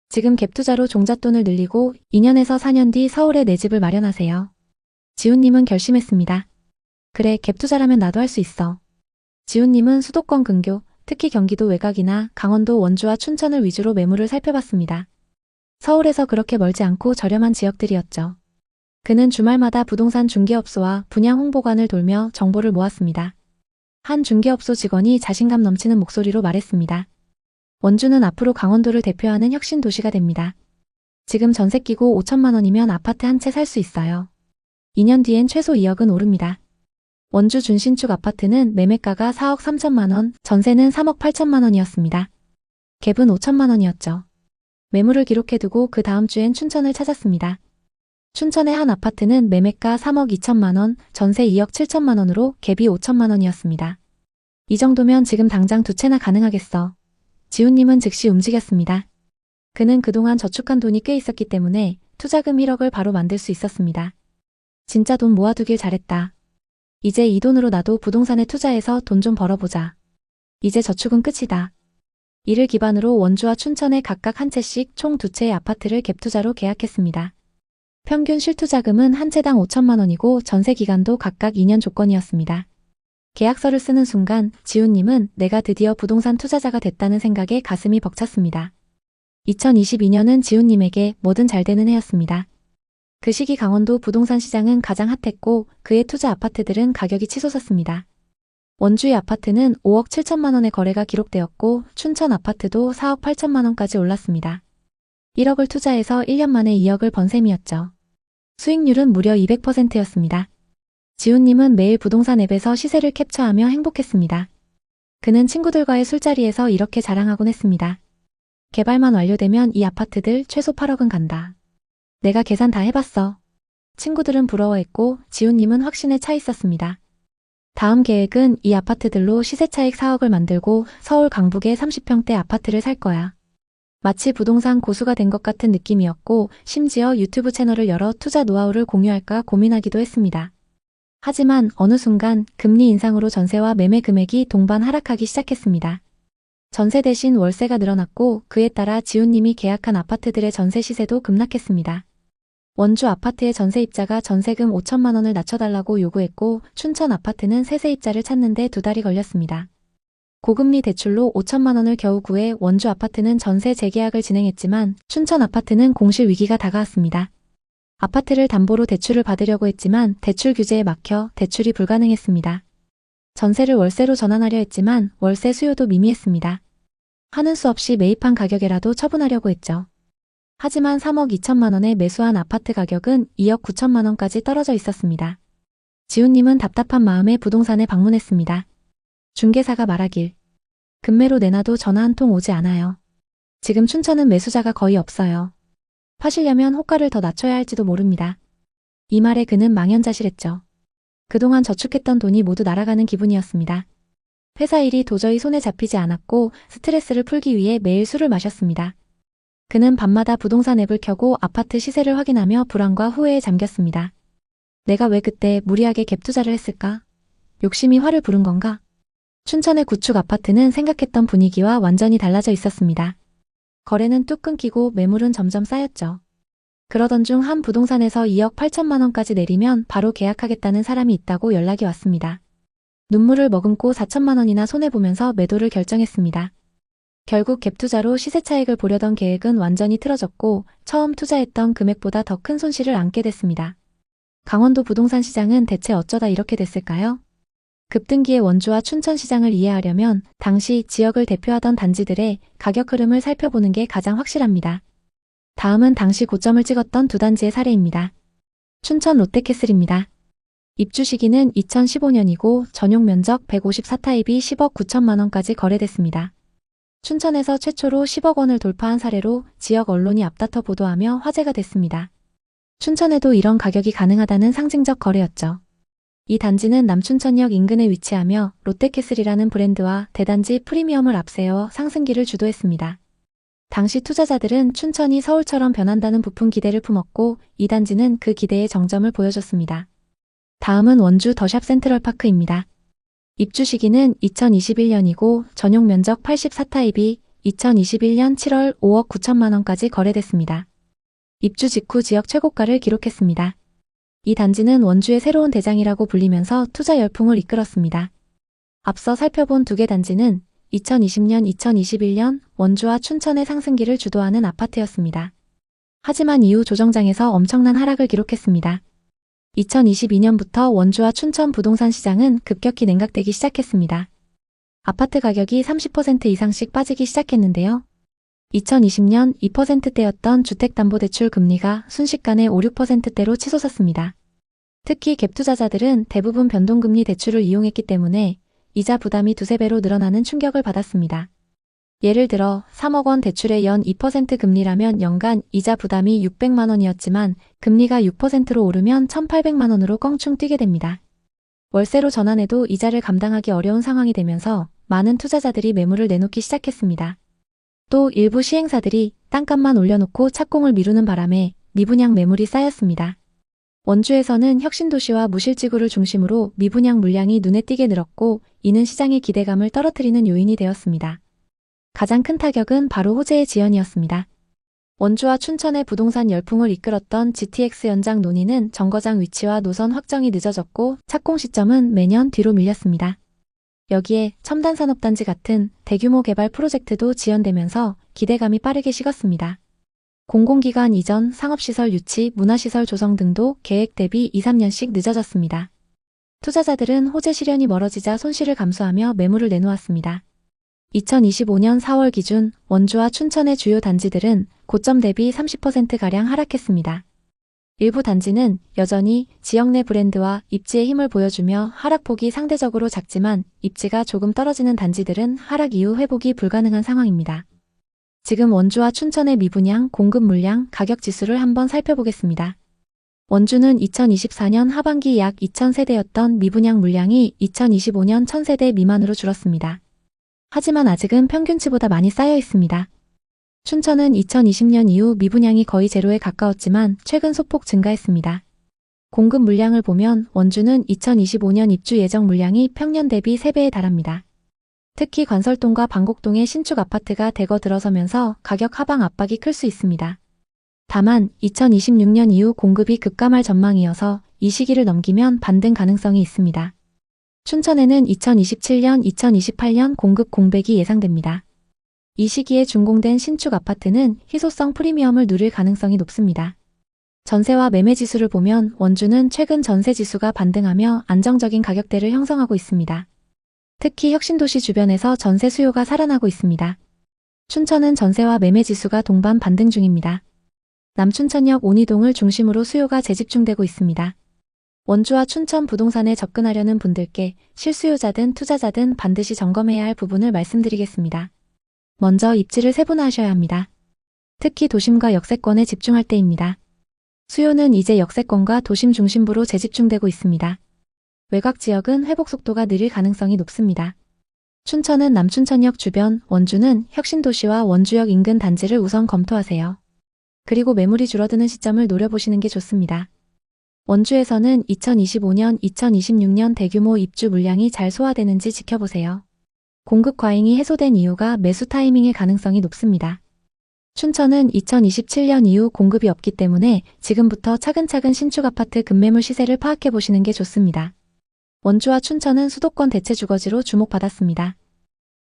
지금 갭 투자로 종잣돈을 늘리고 2년에서 4년 뒤 서울에 내 집을 마련하세요. 지훈님은 결심했습니다. 그래, 갭 투자라면 나도 할 수 있어. 지훈님은 수도권 근교, 특히 경기도 외곽이나 강원도 원주와 춘천을 위주로 매물을 살펴봤습니다. 서울에서 그렇게 멀지 않고 저렴한 지역들이었죠. 그는 주말마다 부동산 중개업소와 분양 홍보관을 돌며 정보를 모았습니다. 한 중개업소 직원이 자신감 넘치는 목소리로 말했습니다. 원주는 앞으로 강원도를 대표하는 혁신 도시가 됩니다. 지금 전세 끼고 5천만 원이면 아파트 한 채 살 수 있어요. 2년 뒤엔 최소 2억은 오릅니다. 원주 준신축 아파트는 매매가가 4억 3천만 원, 전세는 3억 8천만 원이었습니다. 갭은 5천만 원이었죠. 매물을 기록해두고 그 다음 주엔 춘천을 찾았습니다. 춘천의 한 아파트는 매매가 3억 2천만 원, 전세 2억 7천만 원으로 갭이 5천만 원이었습니다. 이 정도면 지금 당장 두 채나 가능하겠어. 지훈님은 즉시 움직였습니다. 그는 그동안 저축한 돈이 꽤 있었기 때문에 투자금 1억을 바로 만들 수 있었습니다. 진짜 돈 모아두길 잘했다. 이제 이 돈으로 나도 부동산에 투자해서 돈 좀 벌어보자. 이제 저축은 끝이다. 이를 기반으로 원주와 춘천에 각각 한 채씩 총 2채의 아파트를 갭투자로 계약했습니다. 평균 실투자금은 한 채당 5천만 원이고 전세 기간도 각각 2년 조건이었습니다. 계약서를 쓰는 순간 지훈님은 내가 드디어 부동산 투자자가 됐다는 생각에 가슴이 벅찼습니다. 2022년은 지훈님에게 뭐든 잘 되는 해였습니다. 그 시기 강원도 부동산 시장은 가장 핫했고 그의 투자 아파트들은 가격이 치솟았습니다. 원주의 아파트는 5억 7천만 원의 거래가 기록되었고 춘천 아파트도 4억 8천만 원까지 올랐습니다. 1억을 투자해서 1년 만에 2억을 번 셈이었죠. 수익률은 무려 200%였습니다. 지훈님은 매일 부동산 앱에서 시세를 캡처하며 행복했습니다. 그는 친구들과의 술자리에서 이렇게 자랑하곤 했습니다. 개발만 완료되면 이 아파트들 최소 8억은 간다. 내가 계산 다 해봤어. 친구들은 부러워했고 지훈님은 확신에 차 있었습니다. 다음 계획은 이 아파트들로 시세차익 4억을 만들고 서울 강북에 30평대 아파트를 살 거야. 마치 부동산 고수가 된 것 같은 느낌이었고 심지어 유튜브 채널을 열어 투자 노하우를 공유할까 고민하기도 했습니다. 하지만 어느 순간 금리 인상으로 전세와 매매 금액이 동반 하락하기 시작했습니다. 전세 대신 월세가 늘어났고 그에 따라 지훈님이 계약한 아파트들의 전세 시세도 급락했습니다. 원주 아파트의 전세입자가 전세금 5천만 원을 낮춰달라고 요구했고 춘천 아파트는 새 세입자를 찾는데 2달이 걸렸습니다. 고금리 대출로 5천만 원을 겨우 구해 원주 아파트는 전세 재계약을 진행했지만 춘천 아파트는 공실 위기가 다가왔습니다. 아파트를 담보로 대출을 받으려고 했지만 대출 규제에 막혀 대출이 불가능했습니다. 전세를 월세로 전환하려 했지만 월세 수요도 미미했습니다. 하는 수 없이 매입한 가격에라도 처분하려고 했죠. 하지만 3억 2천만 원에 매수한 아파트 가격은 2억 9천만 원까지 떨어져 있었습니다. 지훈님은 답답한 마음에 부동산에 방문했습니다. 중개사가 말하길. 급매로 내놔도 전화 한 통 오지 않아요. 지금 춘천은 매수자가 거의 없어요. 파시려면 호가를 더 낮춰야 할지도 모릅니다. 이 말에 그는 망연자실했죠. 그동안 저축했던 돈이 모두 날아가는 기분이었습니다. 회사 일이 도저히 손에 잡히지 않았고 스트레스를 풀기 위해 매일 술을 마셨습니다. 그는 밤마다 부동산 앱을 켜고 아파트 시세를 확인하며 불안과 후회에 잠겼습니다. 내가 왜 그때 무리하게 갭 투자를 했을까? 욕심이 화를 부른 건가? 춘천의 구축 아파트는 생각했던 분위기와 완전히 달라져 있었습니다. 거래는 뚝 끊기고 매물은 점점 쌓였죠. 그러던 중 한 부동산에서 2억 8천만 원까지 내리면 바로 계약하겠다는 사람이 있다고 연락이 왔습니다. 눈물을 머금고 4천만 원이나 손해보면서 매도를 결정했습니다. 결국 갭 투자로 시세 차익을 보려던 계획은 완전히 틀어졌고 처음 투자했던 금액보다 더 큰 손실을 안게 됐습니다. 강원도 부동산 시장은 대체 어쩌다 이렇게 됐을까요? 급등기의 원주와 춘천 시장을 이해하려면 당시 지역을 대표하던 단지들의 가격 흐름을 살펴보는 게 가장 확실합니다. 다음은 당시 고점을 찍었던 두 단지의 사례입니다. 춘천 롯데캐슬입니다. 입주 시기는 2015년이고 전용 면적 154타입이 10억 9천만 원까지 거래됐습니다. 춘천에서 최초로 10억 원을 돌파한 사례로 지역 언론이 앞다퉈 보도하며 화제가 됐습니다. 춘천에도 이런 가격이 가능하다는 상징적 거래였죠. 이 단지는 남춘천역 인근에 위치하며 롯데캐슬이라는 브랜드와 대단지 프리미엄을 앞세워 상승기를 주도했습니다. 당시 투자자들은 춘천이 서울처럼 변한다는 부푼 기대를 품었고 이 단지는 그 기대의 정점을 보여줬습니다. 다음은 원주 더샵 센트럴파크입니다. 입주 시기는 2021년이고 전용 면적 84타입이 2021년 7월 5억 9천만 원까지 거래됐습니다. 입주 직후 지역 최고가를 기록했습니다. 이 단지는 원주의 새로운 대장이라고 불리면서 투자 열풍을 이끌었습니다. 앞서 살펴본 두 개 단지는 2020년, 2021년 원주와 춘천의 상승기를 주도하는 아파트였습니다. 하지만 이후 조정장에서 엄청난 하락을 기록했습니다. 2022년부터 원주와 춘천 부동산 시장은 급격히 냉각되기 시작했습니다. 아파트 가격이 30% 이상씩 빠지기 시작했는데요. 2020년 2%대였던 주택담보대출 금리가 순식간에 5, 6%대로 치솟았습니다. 특히 갭 투자자들은 대부분 변동금리 대출을 이용했기 때문에 이자 부담이 두세 배로 늘어나는 충격을 받았습니다. 예를 들어 3억 원 대출에 연 2% 금리라면 연간 이자 부담이 600만 원이었지만 금리가 6%로 오르면 1,800만 원으로 껑충 뛰게 됩니다. 월세로 전환해도 이자를 감당하기 어려운 상황이 되면서 많은 투자자들이 매물을 내놓기 시작했습니다. 또 일부 시행사들이 땅값만 올려놓고 착공을 미루는 바람에 미분양 매물이 쌓였습니다. 원주에서는 혁신도시와 무실지구를 중심으로 미분양 물량이 눈에 띄게 늘었고 이는 시장의 기대감을 떨어뜨리는 요인이 되었습니다. 가장 큰 타격은 바로 호재의 지연이었습니다. 원주와 춘천의 부동산 열풍을 이끌었던 GTX 연장 논의는 정거장 위치와 노선 확정이 늦어졌고 착공 시점은 매년 뒤로 밀렸습니다. 여기에 첨단산업단지 같은 대규모 개발 프로젝트도 지연되면서 기대감이 빠르게 식었습니다. 공공기관 이전, 상업시설 유치, 문화시설 조성 등도 계획 대비 2, 3년씩 늦어졌습니다. 투자자들은 호재 실현이 멀어지자 손실을 감수하며 매물을 내놓았습니다. 2025년 4월 기준 원주와 춘천의 주요 단지들은 고점 대비 30%가량 하락했습니다. 일부 단지는 여전히 지역 내 브랜드와 입지의 힘을 보여주며 하락폭이 상대적으로 작지만 입지가 조금 떨어지는 단지들은 하락 이후 회복이 불가능한 상황입니다. 지금 원주와 춘천의 미분양, 공급 물량, 가격 지수를 한번 살펴보겠습니다. 원주는 2024년 하반기 약 2,000세대였던 미분양 물량이 2025년 1,000세대 미만으로 줄었습니다. 하지만 아직은 평균치보다 많이 쌓여 있습니다. 춘천은 2020년 이후 미분양이 거의 제로에 가까웠지만 최근 소폭 증가했습니다. 공급 물량을 보면 원주는 2025년 입주 예정 물량이 평년 대비 3배에 달합니다. 특히 관설동과 방곡동의 신축 아파트가 대거 들어서면서 가격 하방 압박이 클 수 있습니다. 다만 2026년 이후 공급이 급감할 전망이어서 이 시기를 넘기면 반등 가능성이 있습니다. 춘천에는 2027년, 2028년 공급 공백이 예상됩니다. 이 시기에 준공된 신축 아파트는 희소성 프리미엄을 누릴 가능성이 높습니다. 전세와 매매 지수를 보면 원주는 최근 전세 지수가 반등하며 안정적인 가격대를 형성하고 있습니다. 특히 혁신도시 주변에서 전세 수요가 살아나고 있습니다. 춘천은 전세와 매매 지수가 동반 반등 중입니다. 남춘천역 온이동을 중심으로 수요가 재집중되고 있습니다. 원주와 춘천 부동산에 접근하려는 분들께 실수요자든 투자자든 반드시 점검해야 할 부분을 말씀드리겠습니다. 먼저 입지를 세분화하셔야 합니다. 특히 도심과 역세권에 집중할 때입니다. 수요는 이제 역세권과 도심 중심부로 재집중되고 있습니다. 외곽 지역은 회복 속도가 느릴 가능성이 높습니다. 춘천은 남춘천역 주변, 원주는 혁신도시와 원주역 인근 단지를 우선 검토하세요. 그리고 매물이 줄어드는 시점을 노려보시는 게 좋습니다. 원주에서는 2025년, 2026년 대규모 입주 물량이 잘 소화되는지 지켜보세요. 공급 과잉이 해소된 이유가 매수 타이밍일 가능성이 높습니다. 춘천은 2027년 이후 공급이 없기 때문에 지금부터 차근차근 신축 아파트 급매물 시세를 파악해 보시는 게 좋습니다. 원주와 춘천은 수도권 대체 주거지로 주목받았습니다.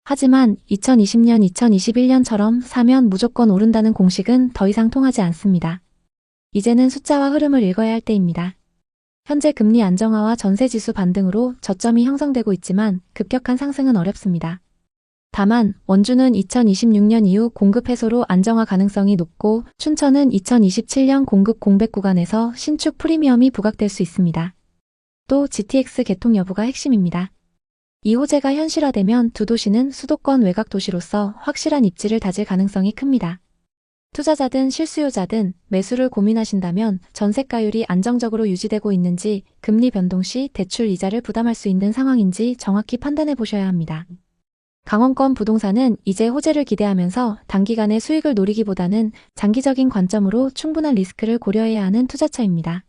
하지만 2020년, 2021년처럼 사면 무조건 오른다는 공식은 더 이상 통하지 않습니다. 이제는 숫자와 흐름을 읽어야 할 때입니다. 현재 금리 안정화와 전세지수 반등으로 저점이 형성되고 있지만 급격한 상승은 어렵습니다. 다만 원주는 2026년 이후 공급 해소로 안정화 가능성이 높고 춘천은 2027년 공급 공백 구간에서 신축 프리미엄이 부각될 수 있습니다. 또 GTX 개통 여부가 핵심입니다. 이 호재가 현실화되면 두 도시는 수도권 외곽 도시로서 확실한 입지를 다질 가능성이 큽니다. 투자자든 실수요자든 매수를 고민하신다면 전세가율이 안정적으로 유지되고 있는지, 금리 변동 시 대출 이자를 부담할 수 있는 상황인지 정확히 판단해 보셔야 합니다. 강원권 부동산은 이제 호재를 기대하면서 단기간의 수익을 노리기보다는 장기적인 관점으로 충분한 리스크를 고려해야 하는 투자처입니다.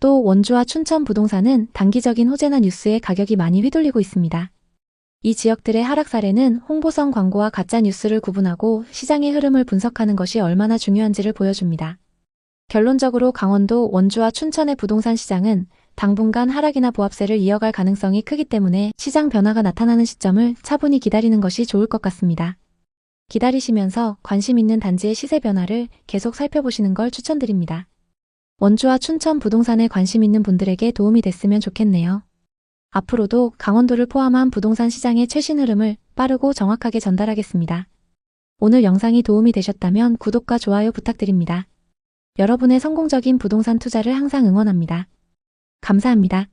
또 원주와 춘천 부동산은 단기적인 호재나 뉴스에 가격이 많이 휘둘리고 있습니다. 이 지역들의 하락 사례는 홍보성 광고와 가짜 뉴스를 구분하고 시장의 흐름을 분석하는 것이 얼마나 중요한지를 보여줍니다. 결론적으로 강원도, 원주와 춘천의 부동산 시장은 당분간 하락이나 보합세를 이어갈 가능성이 크기 때문에 시장 변화가 나타나는 시점을 차분히 기다리는 것이 좋을 것 같습니다. 기다리시면서 관심 있는 단지의 시세 변화를 계속 살펴보시는 걸 추천드립니다. 원주와 춘천 부동산에 관심 있는 분들에게 도움이 됐으면 좋겠네요. 앞으로도 강원도를 포함한 부동산 시장의 최신 흐름을 빠르고 정확하게 전달하겠습니다. 오늘 영상이 도움이 되셨다면 구독과 좋아요 부탁드립니다. 여러분의 성공적인 부동산 투자를 항상 응원합니다. 감사합니다.